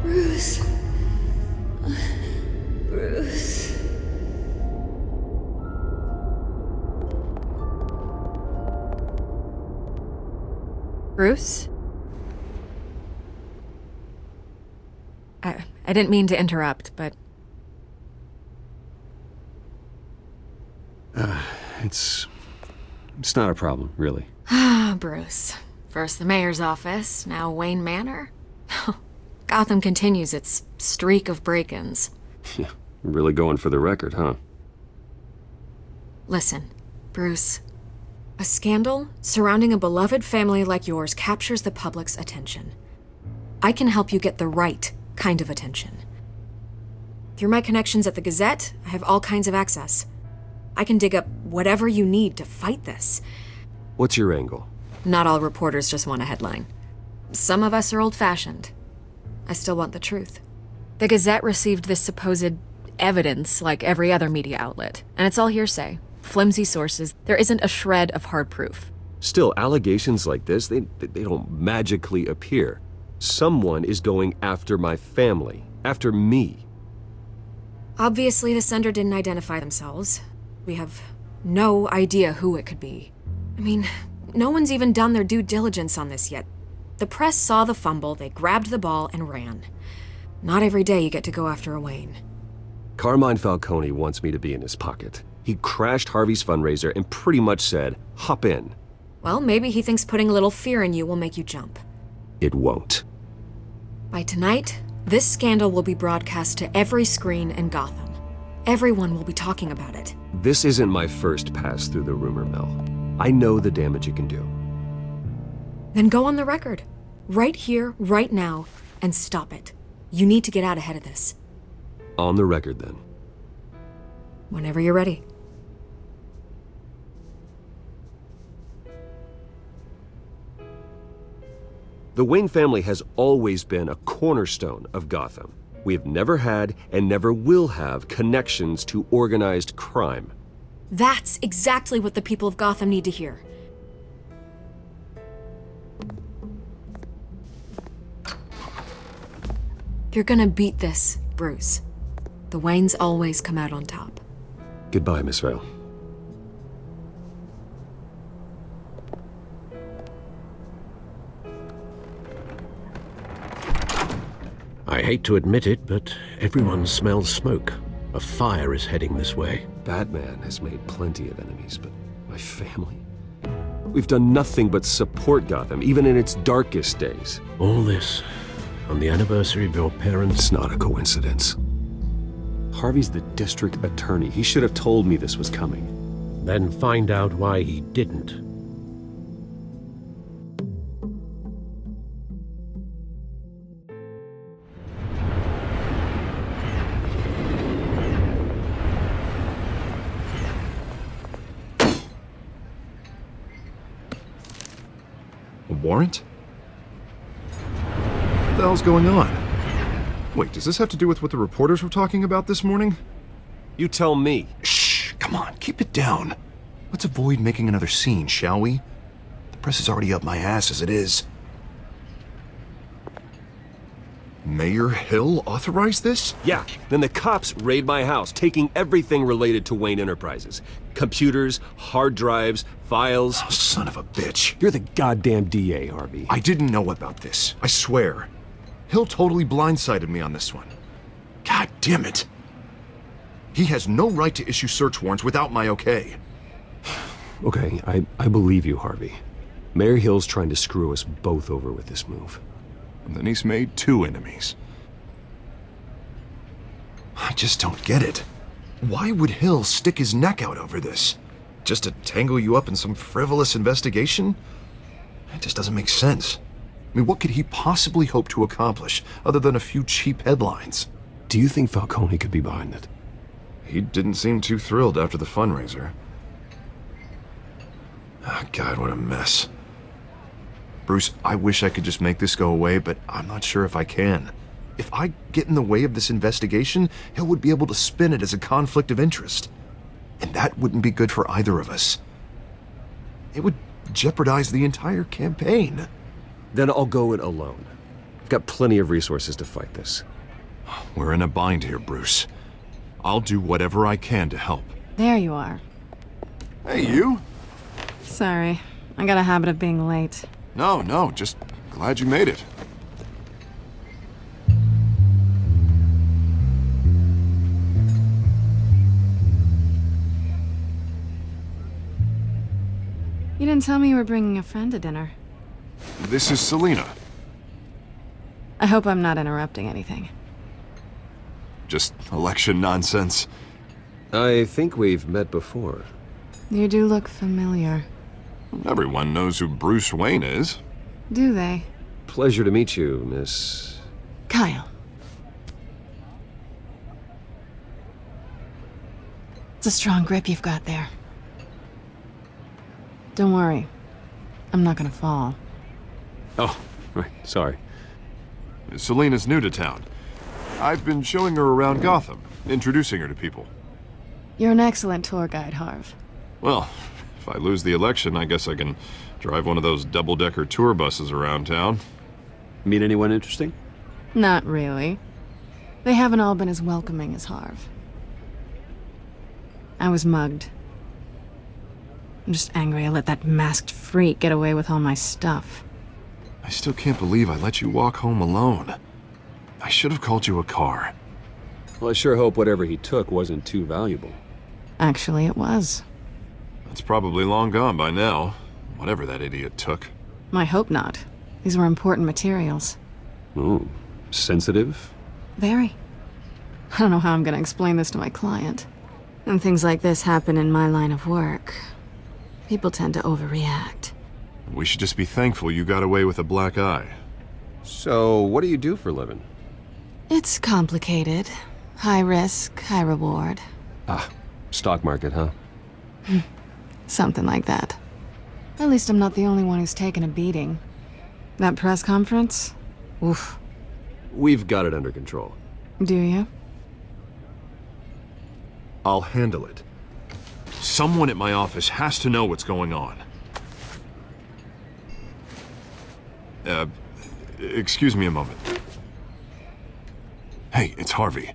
Bruce. Bruce. Bruce? I didn't mean to interrupt, but... It's not a problem, really. Ah, Bruce. First the mayor's office, now Wayne Manor. Gotham continues its streak of break-ins. Yeah, really going for the record, huh? Listen, Bruce. A scandal surrounding a beloved family like yours captures the public's attention. I can help you get the right kind of attention. Through my connections at the Gazette, I have all kinds of access. I can dig up whatever you need to fight this. What's your angle? Not all reporters just want a headline. Some of us are old-fashioned. I still want the truth. The Gazette received this supposed evidence like every other media outlet, and it's all hearsay. Flimsy sources. There isn't a shred of hard proof. Still, allegations like this, they don't magically appear. Someone is going after my family, after me. Obviously, the sender didn't identify themselves. We have no idea who it could be. I mean, no one's even done their due diligence on this yet. The press saw the fumble, they grabbed the ball and ran. Not every day you get to go after a Wayne. Carmine Falcone wants me to be in his pocket. He crashed Harvey's fundraiser and pretty much said, hop in. Well, maybe he thinks putting a little fear in you will make you jump. It won't. By tonight, this scandal will be broadcast to every screen in Gotham. Everyone will be talking about it. This isn't my first pass through the rumor mill. I know the damage it can do. Then go on the record. Right here, right now, and stop it. You need to get out ahead of this. On the record, then. Whenever you're ready. The Wayne family has always been a cornerstone of Gotham. We have never had and never will have connections to organized crime. That's exactly what the people of Gotham need to hear. You're gonna beat this, Bruce. The Waynes always come out on top. Goodbye, Miss Vale. I hate to admit it, but everyone smells smoke. A fire is heading this way. Batman has made plenty of enemies, but my family? We've done nothing but support Gotham, even in its darkest days. All this on the anniversary of your parents'... It's not a coincidence. Harvey's the district attorney. He should have told me this was coming. Then find out why he didn't. A warrant? What the hell's going on? Wait, does this have to do with what the reporters were talking about this morning? You tell me. Shh, come on, keep it down. Let's avoid making another scene, shall we? The press is already up my ass as it is. Mayor Hill authorized this? Yeah, then the cops raid my house, taking everything related to Wayne Enterprises. Computers, hard drives, files. Oh, son of a bitch. You're the goddamn DA, Harvey. I didn't know about this, I swear. Hill totally blindsided me on this one. God damn it. He has no right to issue search warrants without my okay. Okay, I believe you, Harvey. Mayor Hill's trying to screw us both over with this move. And then he's made 2 enemies. I just don't get it. Why would Hill stick his neck out over this? Just to tangle you up in some frivolous investigation? It just doesn't make sense. I mean, what could he possibly hope to accomplish other than a few cheap headlines? Do you think Falcone could be behind it? He didn't seem too thrilled after the fundraiser. Oh, God, what a mess. Bruce, I wish I could just make this go away, but I'm not sure if I can. If I get in the way of this investigation, Hill would be able to spin it as a conflict of interest. And that wouldn't be good for either of us. It would jeopardize the entire campaign. Then I'll go it alone. I've got plenty of resources to fight this. We're in a bind here, Bruce. I'll do whatever I can to help. There you are. Hey, you? Sorry. I got a habit of being late. No, just glad you made it. You didn't tell me you were bringing a friend to dinner. This is Selina. I hope I'm not interrupting anything. Just election nonsense. I think we've met before. You do look familiar. Everyone knows who Bruce Wayne is. Do they? Pleasure to meet you, Miss... Kyle. It's a strong grip you've got there. Don't worry. I'm not gonna fall. Oh, right, sorry. Selina's new to town. I've been showing her around Gotham, introducing her to people. You're an excellent tour guide, Harv. Well, if I lose the election, I guess I can drive one of those double-decker tour buses around town. Meet anyone interesting? Not really. They haven't all been as welcoming as Harv. I was mugged. I'm just angry I let that masked freak get away with all my stuff. I still can't believe I let you walk home alone. I should have called you a car. Well, I sure hope whatever he took wasn't too valuable. Actually, it was. It's probably long gone by now, whatever that idiot took. I hope not. These were important materials. Ooh, sensitive? Very. I don't know how I'm gonna explain this to my client. And things like this happen in my line of work. People tend to overreact. We should just be thankful you got away with a black eye. So, what do you do for a living? It's complicated. High risk, high reward. Ah, stock market, huh? Something like that. At least I'm not the only one who's taken a beating. That press conference? Oof. We've got it under control. Do you? I'll handle it. Someone at my office has to know what's going on. Excuse me a moment. Hey, it's Harvey.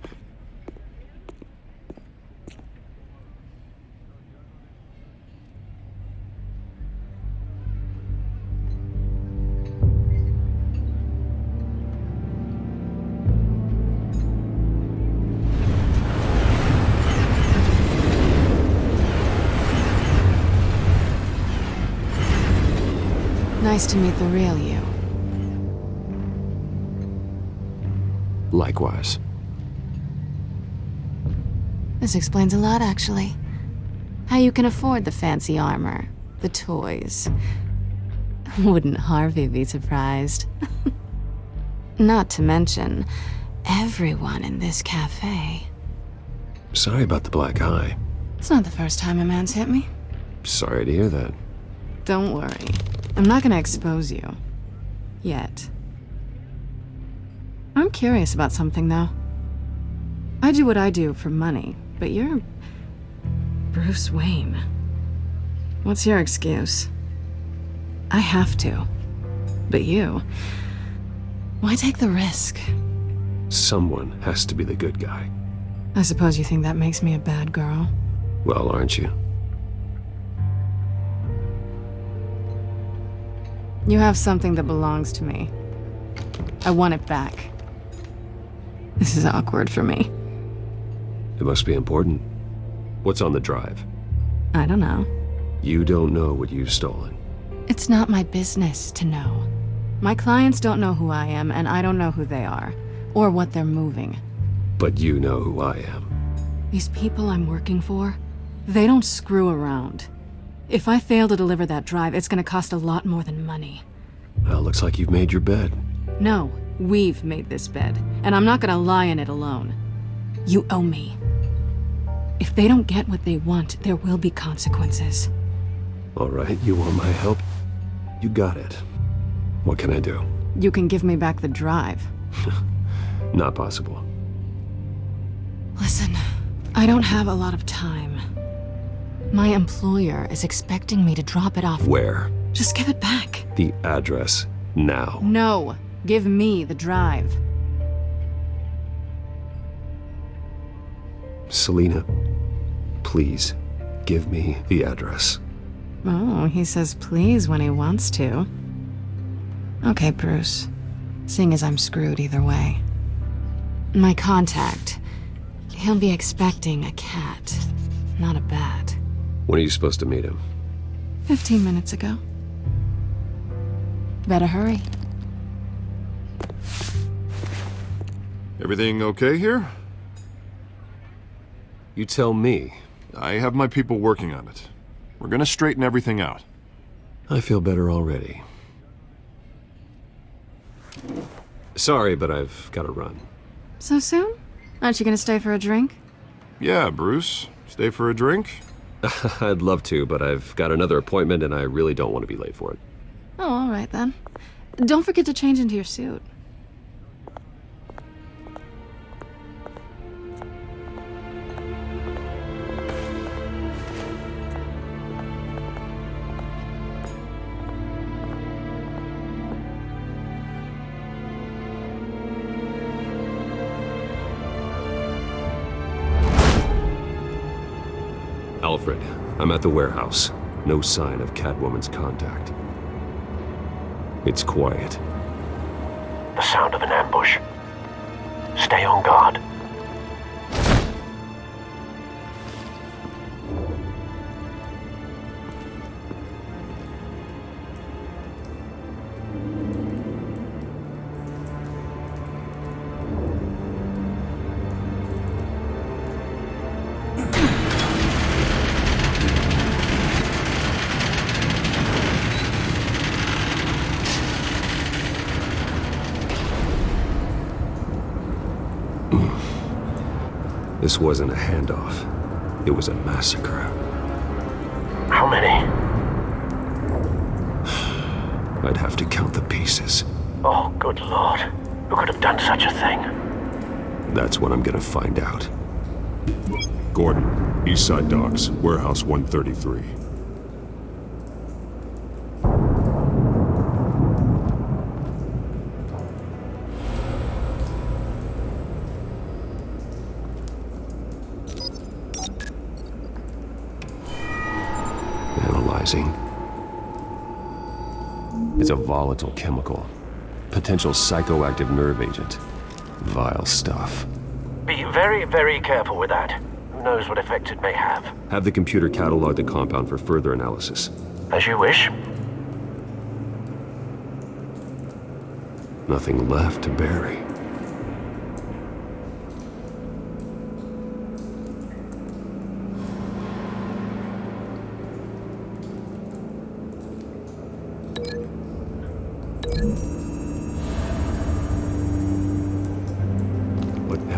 Nice to meet the real you. Likewise. This explains a lot, actually. How you can afford the fancy armor, the toys. Wouldn't Harvey be surprised? Not to mention, everyone in this cafe. Sorry about the black eye. It's not the first time a man's hit me. Sorry to hear that. Don't worry. I'm not gonna expose you. Yet. I'm curious about something, though. I do what I do for money, but you're... Bruce Wayne. What's your excuse? I have to. But you... Why take the risk? Someone has to be the good guy. I suppose you think that makes me a bad girl. Well, aren't you? You have something that belongs to me. I want it back. This is awkward for me. It must be important. What's on the drive? I don't know. You don't know what you've stolen. It's not my business to know. My clients don't know who I am, and I don't know who they are, or what they're moving. But you know who I am. These people I'm working for, they don't screw around. If I fail to deliver that drive, it's gonna cost a lot more than money. Well, looks like you've made your bed. No, we've made this bed, and I'm not gonna lie in it alone. You owe me. If they don't get what they want, there will be consequences. All right, you want my help? You got it. What can I do? You can give me back the drive. Not possible. Listen, I don't have a lot of time. My employer is expecting me to drop it off. Where? Just give it back. The address, now. No, give me the drive. Selina, please, give me the address. Oh, he says please when he wants to. Okay, Bruce. Seeing as I'm screwed either way. My contact. He'll be expecting a cat, not a bat. When are you supposed to meet him? 15 minutes ago. Better hurry. Everything okay here? You tell me. I have my people working on it. We're gonna straighten everything out. I feel better already. Sorry, but I've got to run. So soon? Aren't you gonna stay for a drink? Yeah, Bruce. Stay for a drink? I'd love to, but I've got another appointment and I really don't want to be late for it. Oh, all right then. Don't forget to change into your suit. Alfred, I'm at the warehouse. No sign of Catwoman's contact. It's quiet. The sound of an ambush. Stay on guard. This wasn't a handoff. It was a massacre. How many? I'd have to count the pieces. Oh, good lord. Who could have done such a thing? That's what I'm gonna find out. Gordon, Eastside Docks, Warehouse 133. Analyzing. It's a volatile chemical. Potential psychoactive nerve agent. Vile stuff. Be very, very careful with that. Who knows what effect it may have. Have the computer catalog the compound for further analysis. As you wish. Nothing left to bury.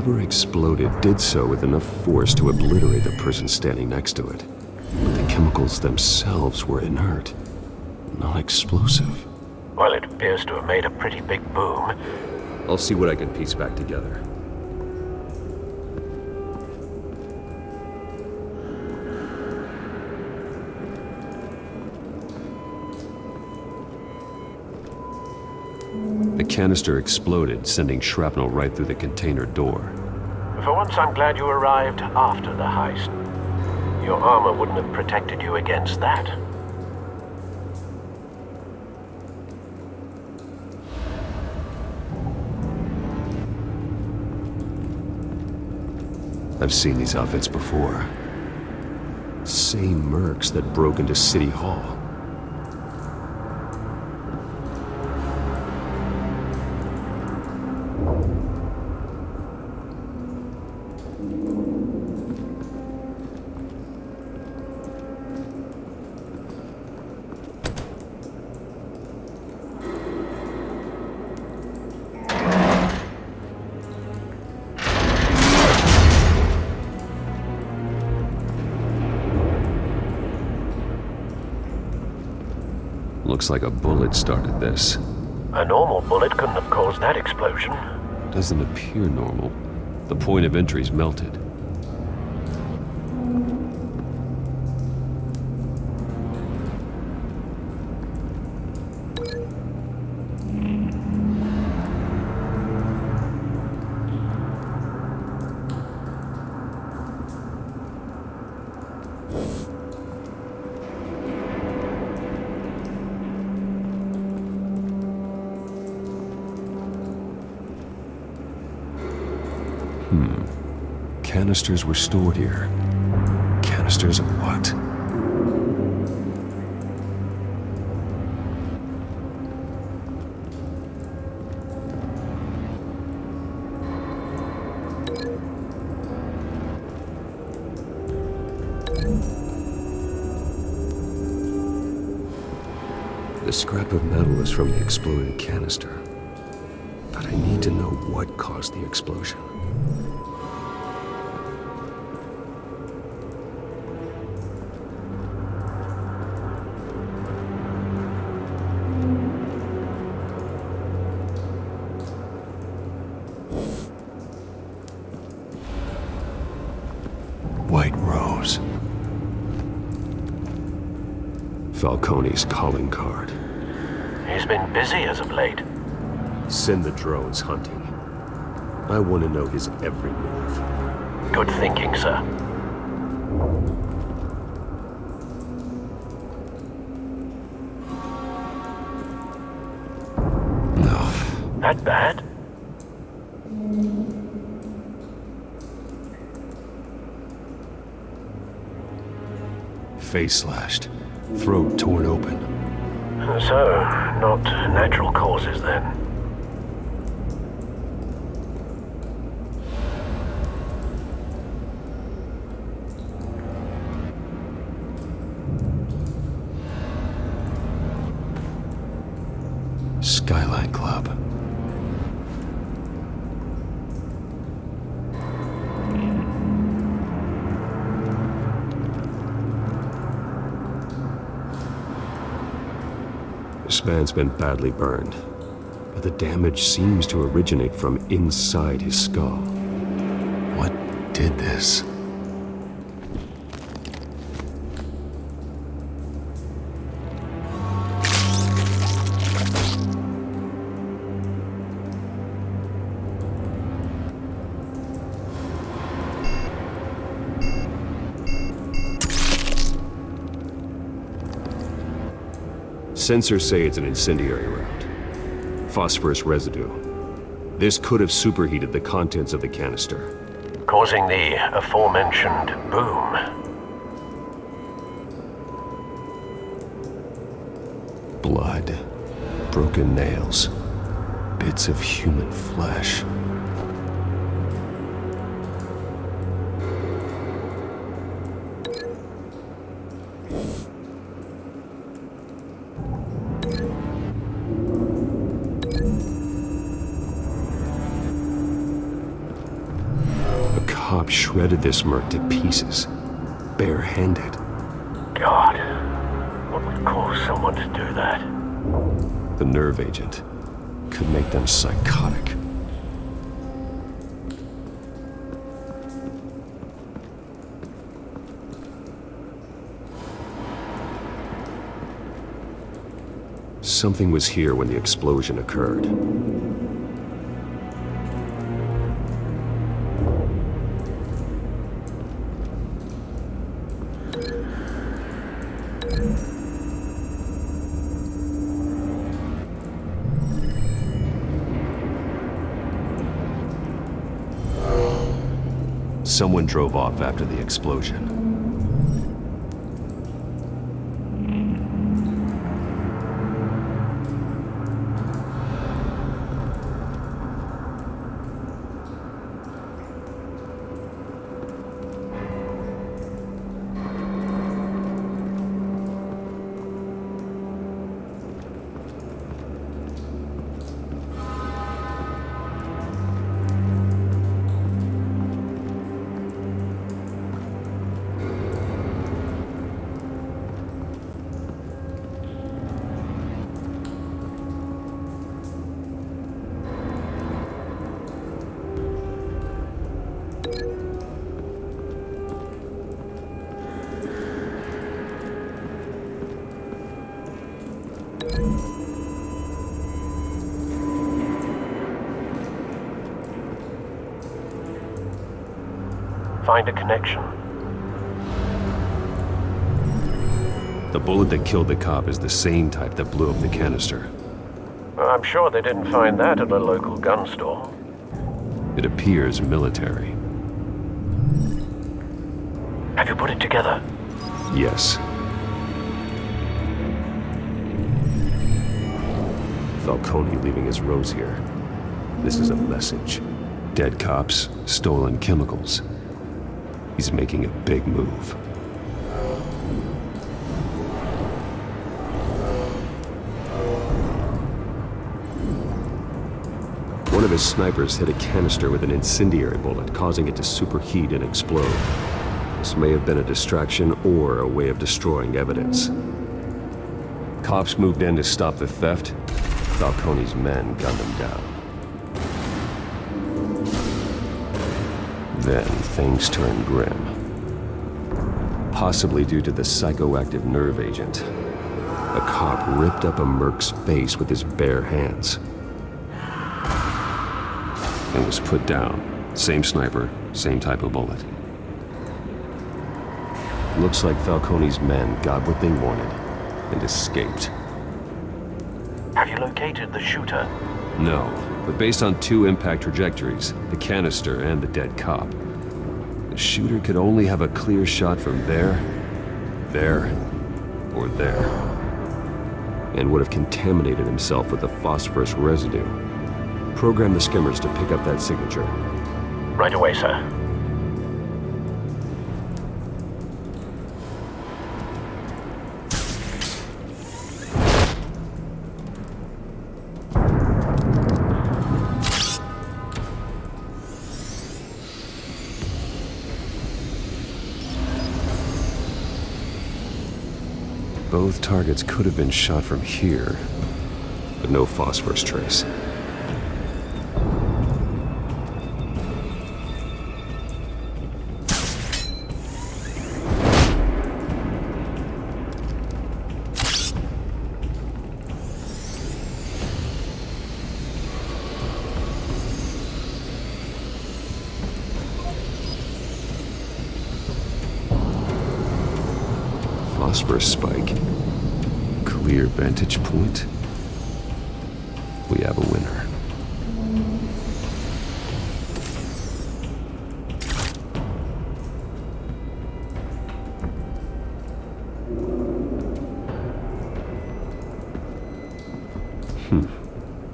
whatever exploded did so with enough force to obliterate the person standing next to it. But the chemicals themselves were inert, not explosive. Well, it appears to have made a pretty big boom. I'll see what I can piece back together. The canister exploded, sending shrapnel right through the container door. For once, I'm glad you arrived after the heist. Your armor wouldn't have protected you against that. I've seen these outfits before. Same mercs that broke into City Hall. Looks like a bullet started this. A normal bullet couldn't have caused that explosion. Doesn't appear normal. The point of entry's melted. Canisters were stored here. Canisters of what? The scrap of metal is from the exploded canister. But I need to know what caused the explosion. White Rose. Falcone's calling card. He's been busy as of late. Send the drones hunting. I want to know his every move. Good thinking, sir. No. That bad? Face slashed. Throat torn open. So, not natural causes then. Skyline Club. This man's been badly burned, but the damage seems to originate from inside his skull. What did this? Sensors say it's an incendiary round. Phosphorus residue. This could have superheated the contents of the canister, causing the aforementioned boom. Blood. Broken nails. Bits of human flesh. cop shredded this merc to pieces, barehanded. God, what would cause someone to do that? The nerve agent could make them psychotic. Something was here when the explosion occurred. Someone drove off after the explosion. Find a connection. The bullet that killed the cop is the same type that blew up the canister. I'm sure they didn't find that at a local gun store. It appears military. Have you put it together? Yes. Falcone leaving his rose here. This is a message. Dead cops, stolen chemicals. He's making a big move. One of his snipers hit a canister with an incendiary bullet, causing it to superheat and explode. This may have been a distraction or a way of destroying evidence. Cops moved in to stop the theft. Falcone's men gunned them down. Then things turned grim. Possibly due to the psychoactive nerve agent. A cop ripped up a merc's face with his bare hands. And was put down. Same sniper, same type of bullet. Looks like Falcone's men got what they wanted and escaped. Have you located the shooter? No, but based on two impact trajectories, the canister and the dead cop, the shooter could only have a clear shot from there, or there, and would have contaminated himself with the phosphorus residue. Program the skimmers to pick up that signature. Right away, sir. Both targets could have been shot from here, but no phosphorus trace. Phosphorus spike. Clear vantage point. We have a winner.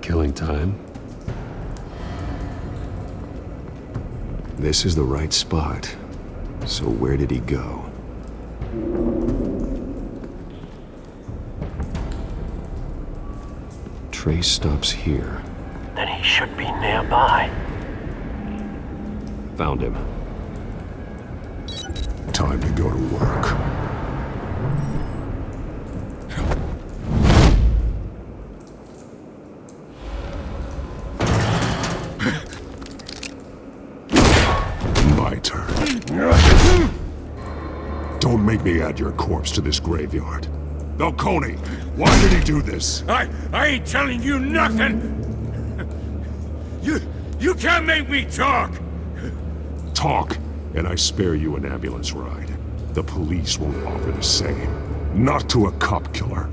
Killing time. This is the right spot. So where did he go? Trace stops here. Then he should be nearby. Found him. Time to go to work. My turn. Don't make me add your corpse to this graveyard. Falcone, why did he do this? I ain't telling you nothing! You can't make me talk! Talk, and I spare you an ambulance ride. The police won't offer the same. Not to a cop killer.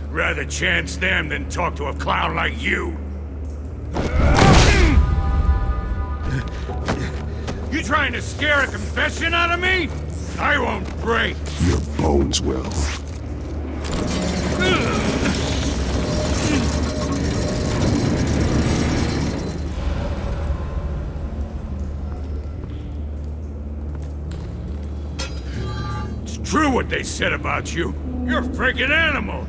Rather chance them than talk to a clown like you. You trying to scare a confession out of me? I won't break. Your bones will. It's true what they said about you. You're a freaking animal.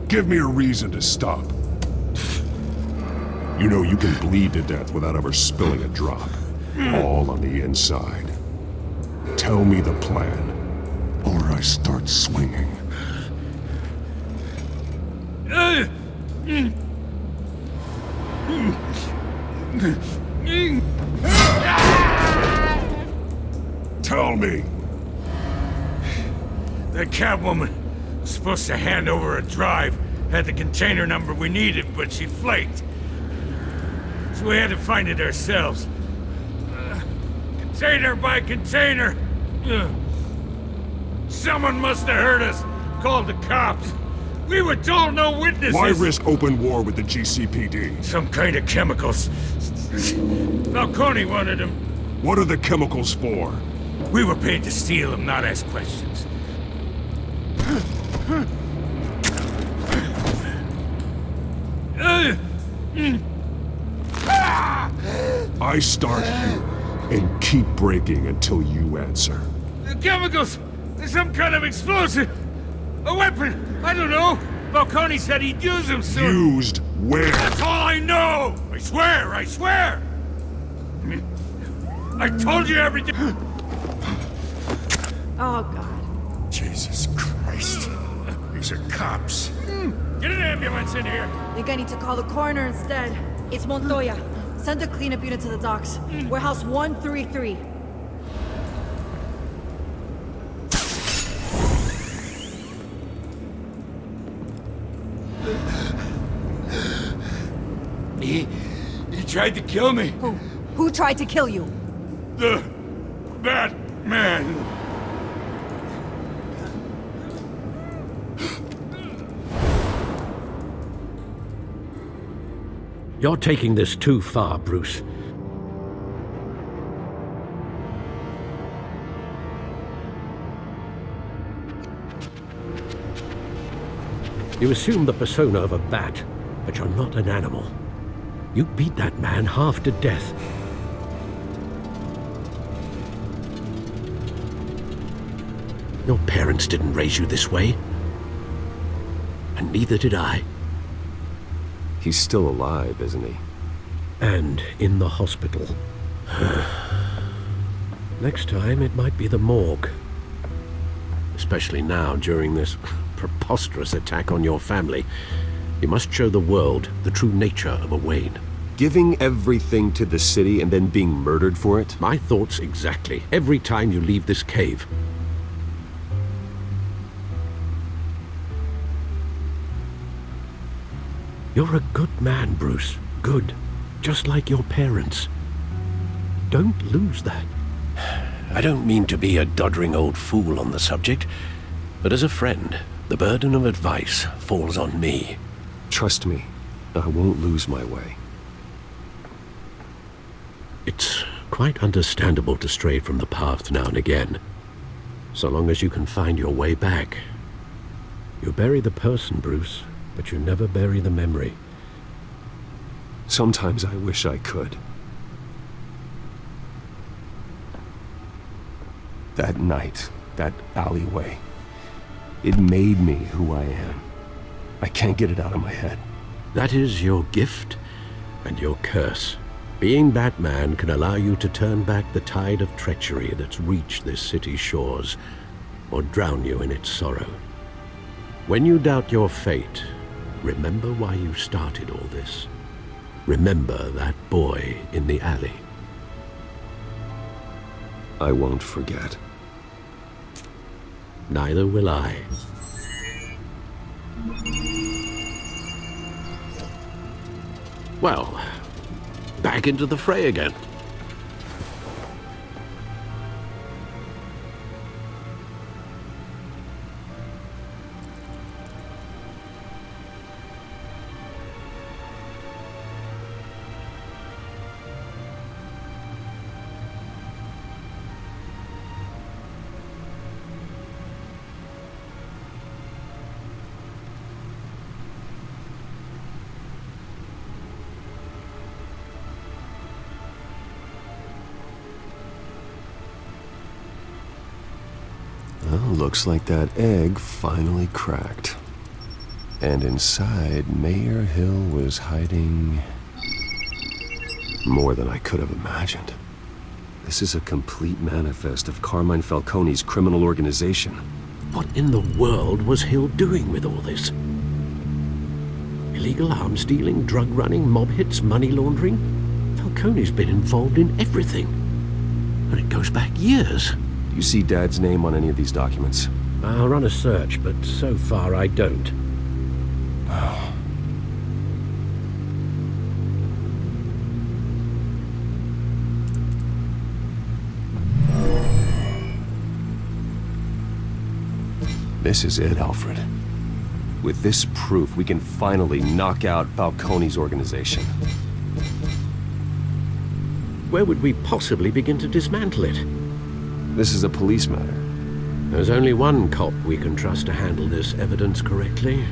Give me a reason to stop. You know you can bleed to death without ever spilling a drop. All on the inside. Tell me the plan, or I start swinging. Tell me. That Catwoman was supposed to hand over a drive, had the container number we needed, but she flaked. So we had to find it ourselves. Container by container. Someone must have heard us, called the cops. We were told no witnesses. Why risk open war with the GCPD? Some kind of chemicals. Falcone wanted them. What are the chemicals for? We were paid to steal them, not ask questions. I start here and keep breaking until you answer. The chemicals! There's some kind of explosive! A weapon! I don't know! Falcone said he'd use them soon! Used where? That's all I know! I swear! I swear! I told you everything! Oh, God. Jesus Christ. These are cops. Get an ambulance in here! I think I need to call the coroner instead. It's Montoya. Send a cleanup unit to the docks. Warehouse 133. He tried to kill me. Who tried to kill you? The Batman. You're taking this too far, Bruce. You assume the persona of a bat, but you're not an animal. You beat that man half to death. Your parents didn't raise you this way. And neither did I. He's still alive, isn't he? And in the hospital. Next time, it might be the morgue. Especially now, during this preposterous attack on your family. You must show the world the true nature of a Wayne. Giving everything to the city and then being murdered for it? My thoughts exactly. Every time you leave this cave. You're a good man, Bruce. Good. Just like your parents. Don't lose that. I don't mean to be a doddering old fool on the subject, but as a friend, the burden of advice falls on me. Trust me, I won't lose my way. It's quite understandable to stray from the path now and again, so long as you can find your way back. You bury the person, Bruce, but you never bury the memory. Sometimes I wish I could. That night, that alleyway, it made me who I am. I can't get it out of my head. That is your gift and your curse. Being Batman can allow you to turn back the tide of treachery that's reached this city's shores, or drown you in its sorrow. When you doubt your fate, remember why you started all this. Remember that boy in the alley. I won't forget. Neither will I. Well, back into the fray again. Well, looks like that egg finally cracked. And inside, Mayor Hill was hiding more than I could have imagined. This is a complete manifest of Carmine Falcone's criminal organization. What in the world was Hill doing with all this? Illegal arms dealing, drug running, mob hits, money laundering? Falcone's been involved in everything. And it goes back years. Do you see Dad's name on any of these documents? I'll run a search, but so far I don't. Oh. This is it, Alfred. With this proof, we can finally knock out Falcone's organization. Where would we possibly begin to dismantle it? This is a police matter. There's only one cop we can trust to handle this evidence correctly.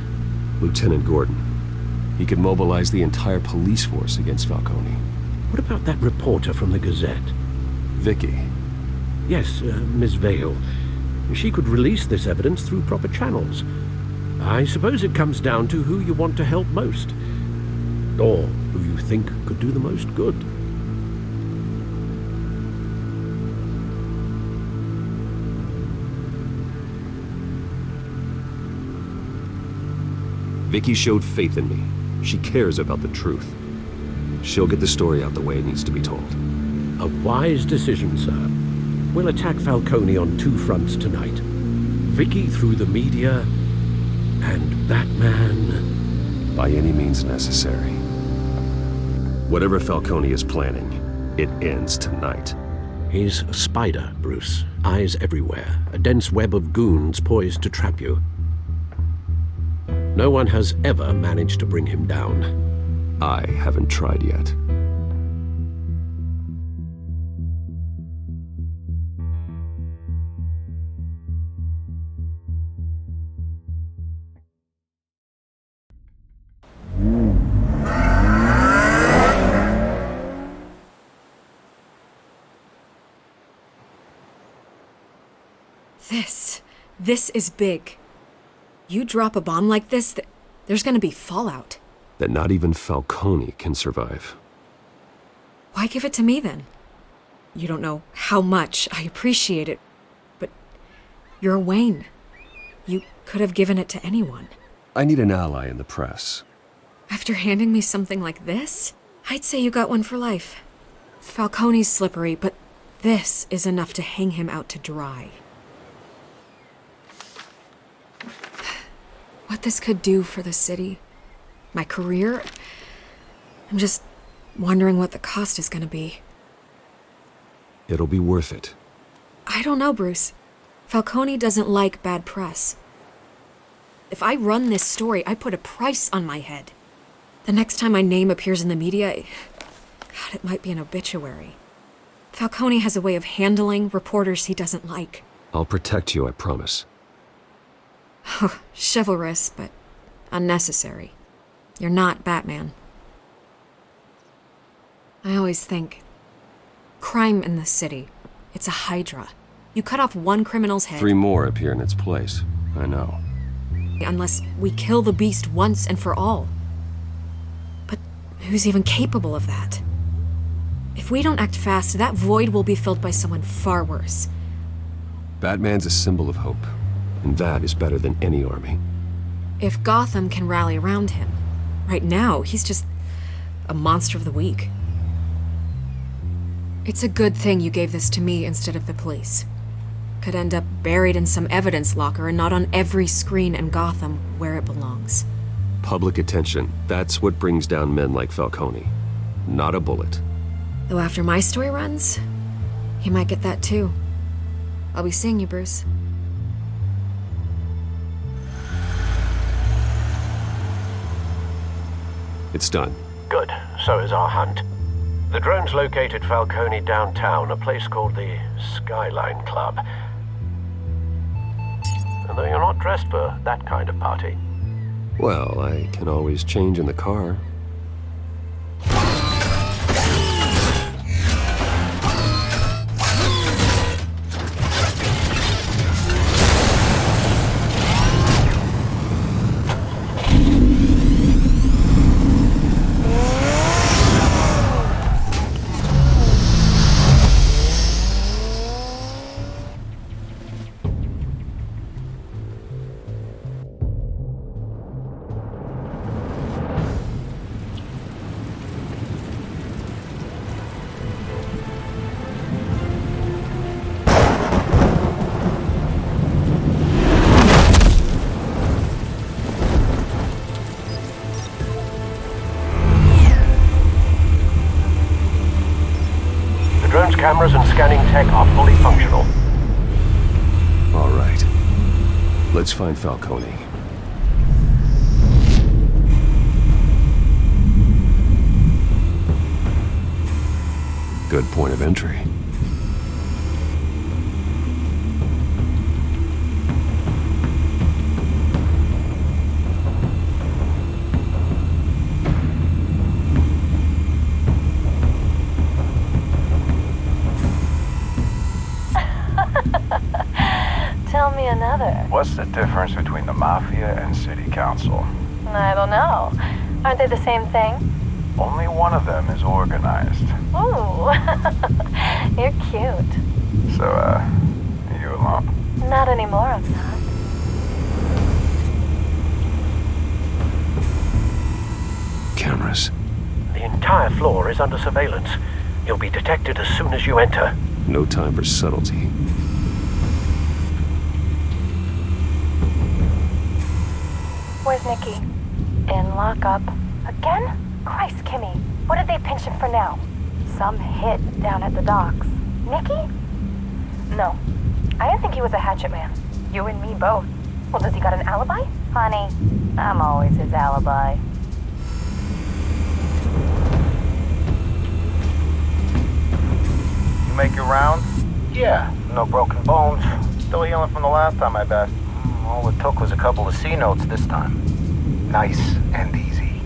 Lieutenant Gordon. He could mobilize the entire police force against Falcone. What about that reporter from the Gazette? Vicky. Yes, Miss Vale. She could release this evidence through proper channels. I suppose it comes down to who you want to help most. Or who you think could do the most good. Vicky showed faith in me. She cares about the truth. She'll get the story out the way it needs to be told. A wise decision, sir. We'll attack Falcone on two fronts tonight. Vicky through the media, and Batman... by any means necessary. Whatever Falcone is planning, it ends tonight. He's a spider, Bruce. Eyes everywhere. A dense web of goons poised to trap you. No one has ever managed to bring him down. I haven't tried yet. This is big. You drop a bomb like this, there's gonna be fallout. That not even Falcone can survive. Why give it to me then? You don't know how much I appreciate it, but you're Wayne. You could have given it to anyone. I need an ally in the press. After handing me something like this, I'd say you got one for life. Falcone's slippery, but this is enough to hang him out to dry. What this could do for the city, my career, I'm just wondering what the cost is gonna be. It'll be worth it. I don't know, Bruce. Falcone doesn't like bad press. If I run this story, I put a price on my head. The next time my name appears in the media, God, it might be an obituary. Falcone has a way of handling reporters he doesn't like. I'll protect you, I promise. Chivalrous, but unnecessary. You're not Batman. I always think, crime in this city, it's a hydra. You cut off one criminal's head... 3 more appear in its place. I know. Unless we kill the beast once and for all. But who's even capable of that? If we don't act fast, that void will be filled by someone far worse. Batman's a symbol of hope, and that is better than any army. If Gotham can rally around him, right now, he's just a monster of the week. It's a good thing you gave this to me instead of the police. Could end up buried in some evidence locker and not on every screen in Gotham where it belongs. Public attention, that's what brings down men like Falcone. Not a bullet. Though after my story runs, he might get that too. I'll be seeing you, Bruce. It's done. Good. So is our hunt. The drones located Falcone downtown, a place called the Skyline Club. And though you're not dressed for that kind of party. Well, I can always change in the car. Cameras and scanning tech are fully functional. All right. Let's find Falcone. Good point of entry. Tell me another. What's the difference between the Mafia and City Council? I don't know. Aren't they the same thing? Only one of them is organized. Ooh, you're cute. So, you alone? Not anymore, I'm not. Cameras. The entire floor is under surveillance. You'll be detected as soon as you enter. No time for subtlety. Where's Nikki? In lockup. Again? Christ, Kimmy. What did they pinch him for now? Some hit down at the docks. Nikki? No. I didn't think he was a hatchet man. You and me both. Well, does he got an alibi? Honey, I'm always his alibi. You make your rounds? Yeah, no broken bones. Still healing from the last time, I bet. All it took was a couple of C notes this time. Nice and easy.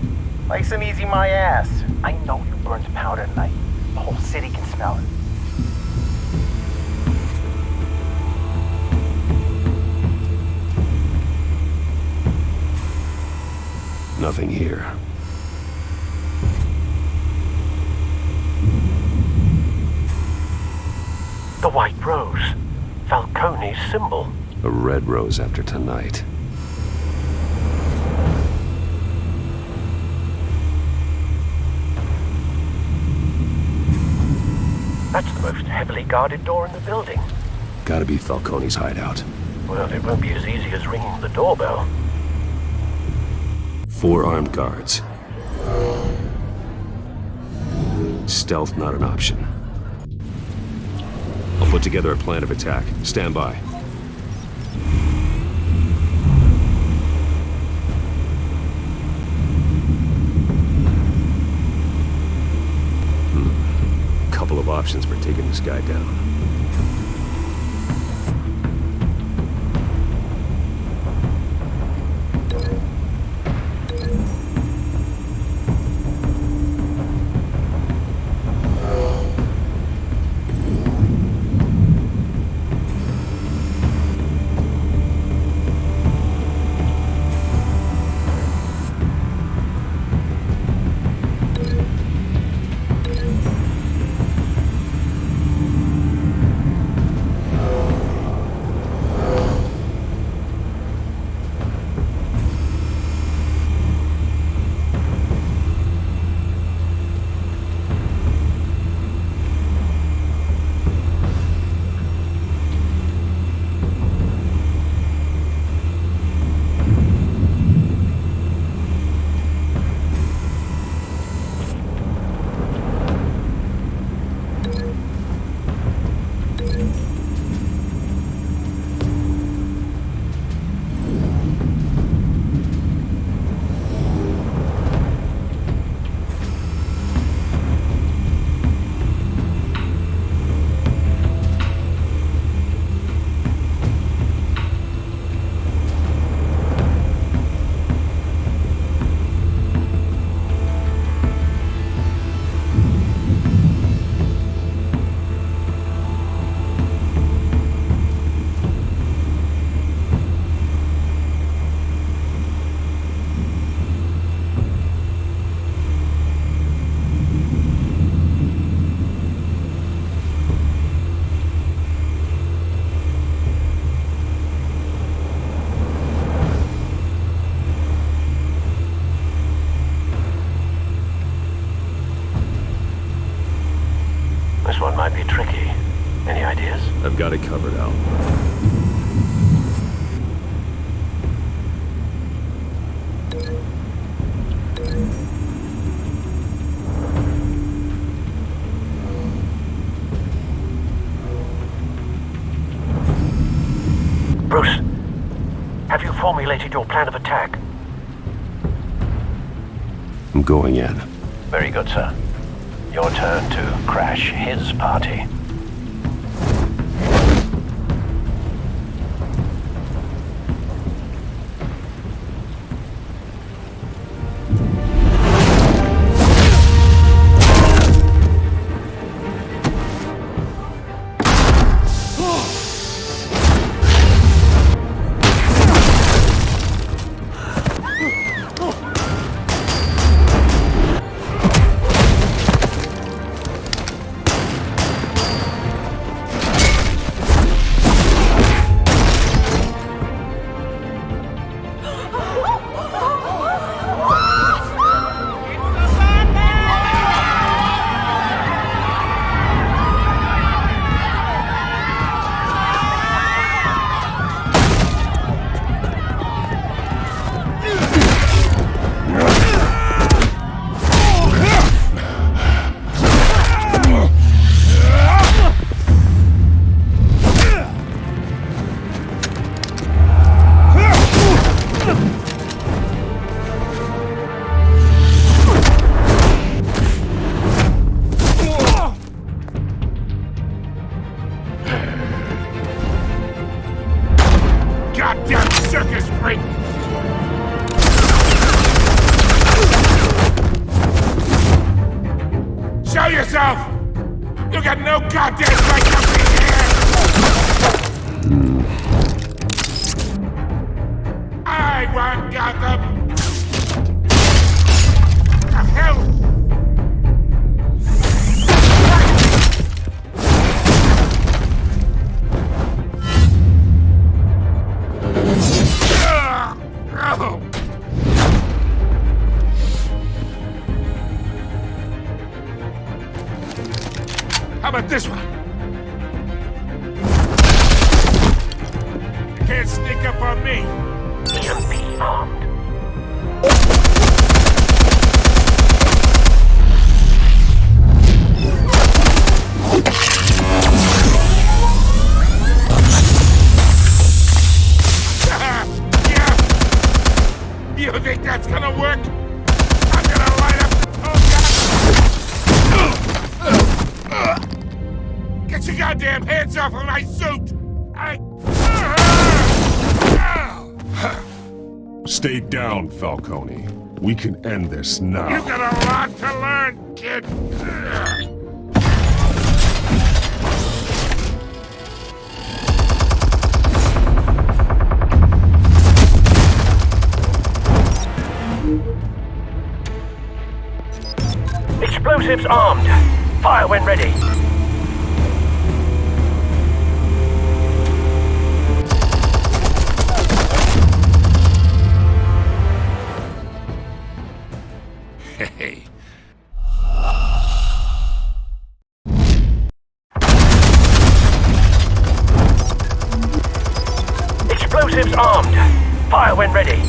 Nice and easy my ass. I know you burned powder tonight. The whole city can smell it. Nothing here. The white rose. Falcone's symbol. A red rose after tonight. That's the most heavily guarded door in the building. Gotta be Falcone's hideout. Well, it won't be as easy as ringing the doorbell. 4 armed guards. Stealth not an option. I'll put together a plan of attack. Stand by. Couple of options for taking this guy down. I've got it covered, Al. Bruce, have you formulated your plan of attack? I'm going in. Very good, sir. Your turn to crash his party. Goddamn circus freak! Show yourself! You got no goddamn right to be here! I want Gotham! The hell? How about this one? You can't sneak up on me. EMP armed. Yeah. You think that's gonna work? I'm gonna light up. Get your goddamn hands off of my suit! Stay down, Falcone. We can end this now. You got a lot to learn, kid! Explosives armed. Fire when ready. Hey. Explosives armed. Fire when ready.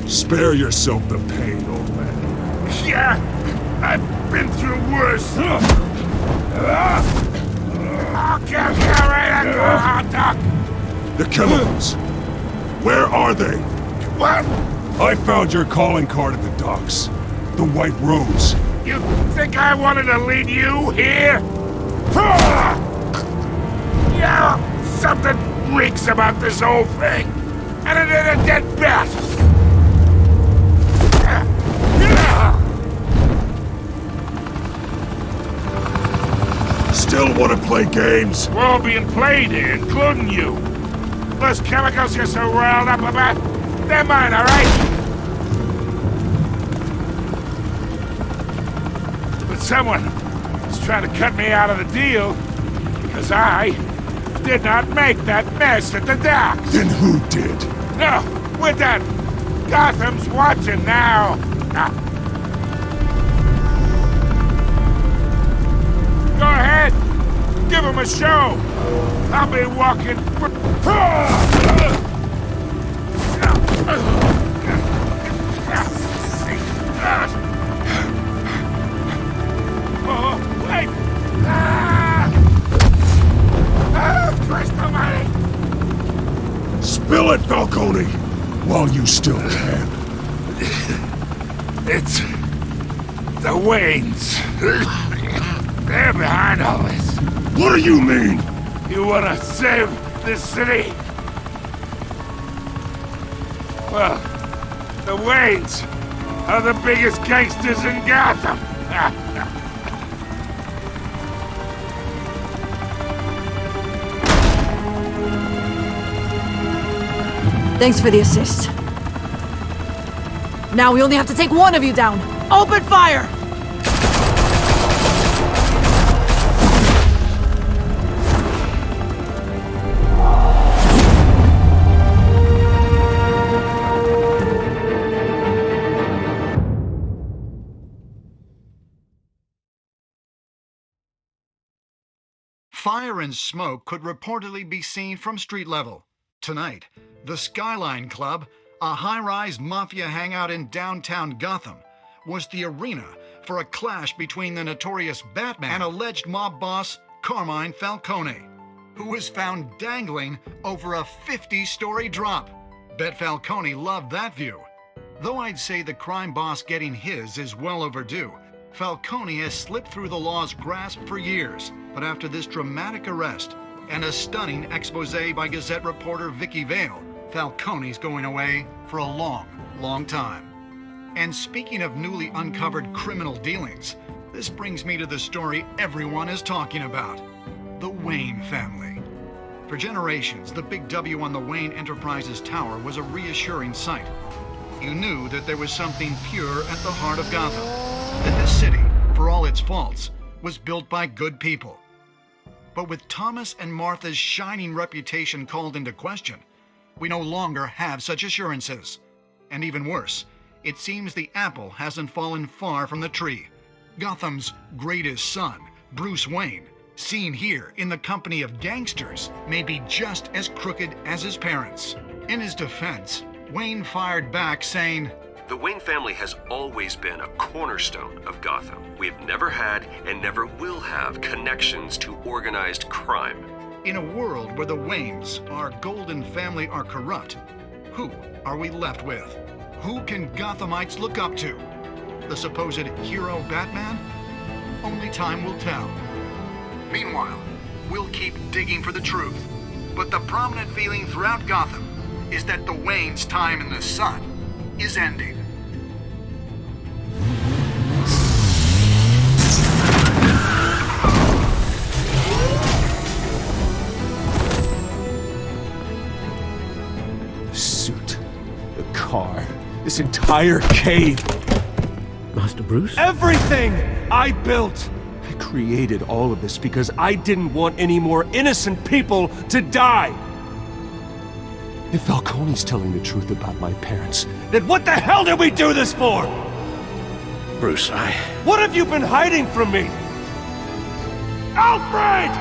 Spare yourself the pain, old man. Yeah, I've been through worse. I'll kill you right at the hot dog. The chemicals. Where are they? What? I found your calling card at the docks. The White Rose. You think I wanted to lead you here? Yeah, something reeks about this whole thing. And it ain't a dead bat. Stay still want to play games? We're all being played here, including you. Those chemicals you're so riled up about, they're mine, all right? But someone is trying to cut me out of the deal because I did not make that mess at the docks. Then who did? No, we're done. Gotham's watching now. Go ahead. Give him a show. I'll be walking. Oh, wait. Christ almighty. Spill it, Falcone, while you still can. It's the Waynes. They're behind all this. What do you mean? You wanna save this city? Well, the Waynes are the biggest gangsters in Gotham. Thanks for the assist. Now we only have to take one of you down. Open fire! Fire and smoke could reportedly be seen from street level. Tonight, the Skyline Club, a high-rise mafia hangout in downtown Gotham, was the arena for a clash between the notorious Batman and alleged mob boss Carmine Falcone, who was found dangling over a 50-story drop. Bet Falcone loved that view. Though I'd say the crime boss getting his is well overdue, Falcone has slipped through the law's grasp for years. But after this dramatic arrest and a stunning expose by Gazette reporter Vicky Vale, Falcone's going away for a long, long time. And speaking of newly uncovered criminal dealings, this brings me to the story everyone is talking about: the Wayne family. For generations, the big W on the Wayne Enterprises Tower was a reassuring sight. You knew that there was something pure at the heart of Gotham, that this city, for all its faults, was built by good people. But with Thomas and Martha's shining reputation called into question, we no longer have such assurances. And even worse, it seems the apple hasn't fallen far from the tree. Gotham's greatest son, Bruce Wayne, seen here in the company of gangsters, may be just as crooked as his parents. In his defense, Wayne fired back saying, "The Wayne family has always been a cornerstone of Gotham. We've never had and never will have connections to organized crime." In a world where the Waynes, our golden family, are corrupt, who are we left with? Who can Gothamites look up to? The supposed hero Batman? Only time will tell. Meanwhile, we'll keep digging for the truth. But the prominent feeling throughout Gotham is that the Waynes' time in the sun is ending. The suit, the car, this entire cave. Master Bruce? Everything I built! I created all of this because I didn't want any more innocent people to die! If Falcone's telling the truth about my parents, then what the hell did we do this for? Bruce, What have you been hiding from me? Alfred!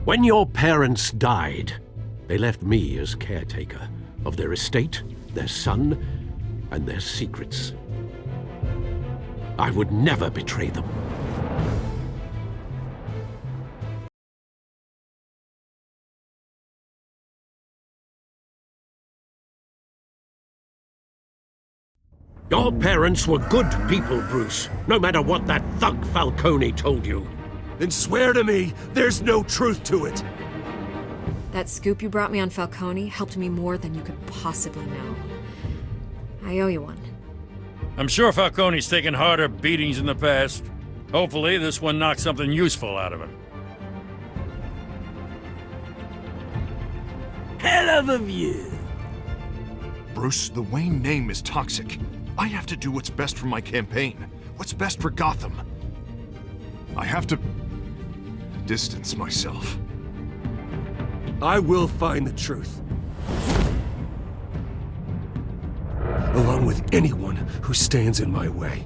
When your parents died, they left me as caretaker of their estate, their son, and their secrets. I would never betray them. Your parents were good people, Bruce, no matter what that thug Falcone told you. Then swear to me there's no truth to it. That scoop you brought me on Falcone helped me more than you could possibly know. I owe you one. I'm sure Falcone's taken harder beatings in the past. Hopefully, this one knocks something useful out of him. Hell of a view. Bruce, the Wayne name is toxic. I have to do what's best for my campaign. What's best for Gotham. I have to distance myself. I will find the truth. Along with anyone who stands in my way.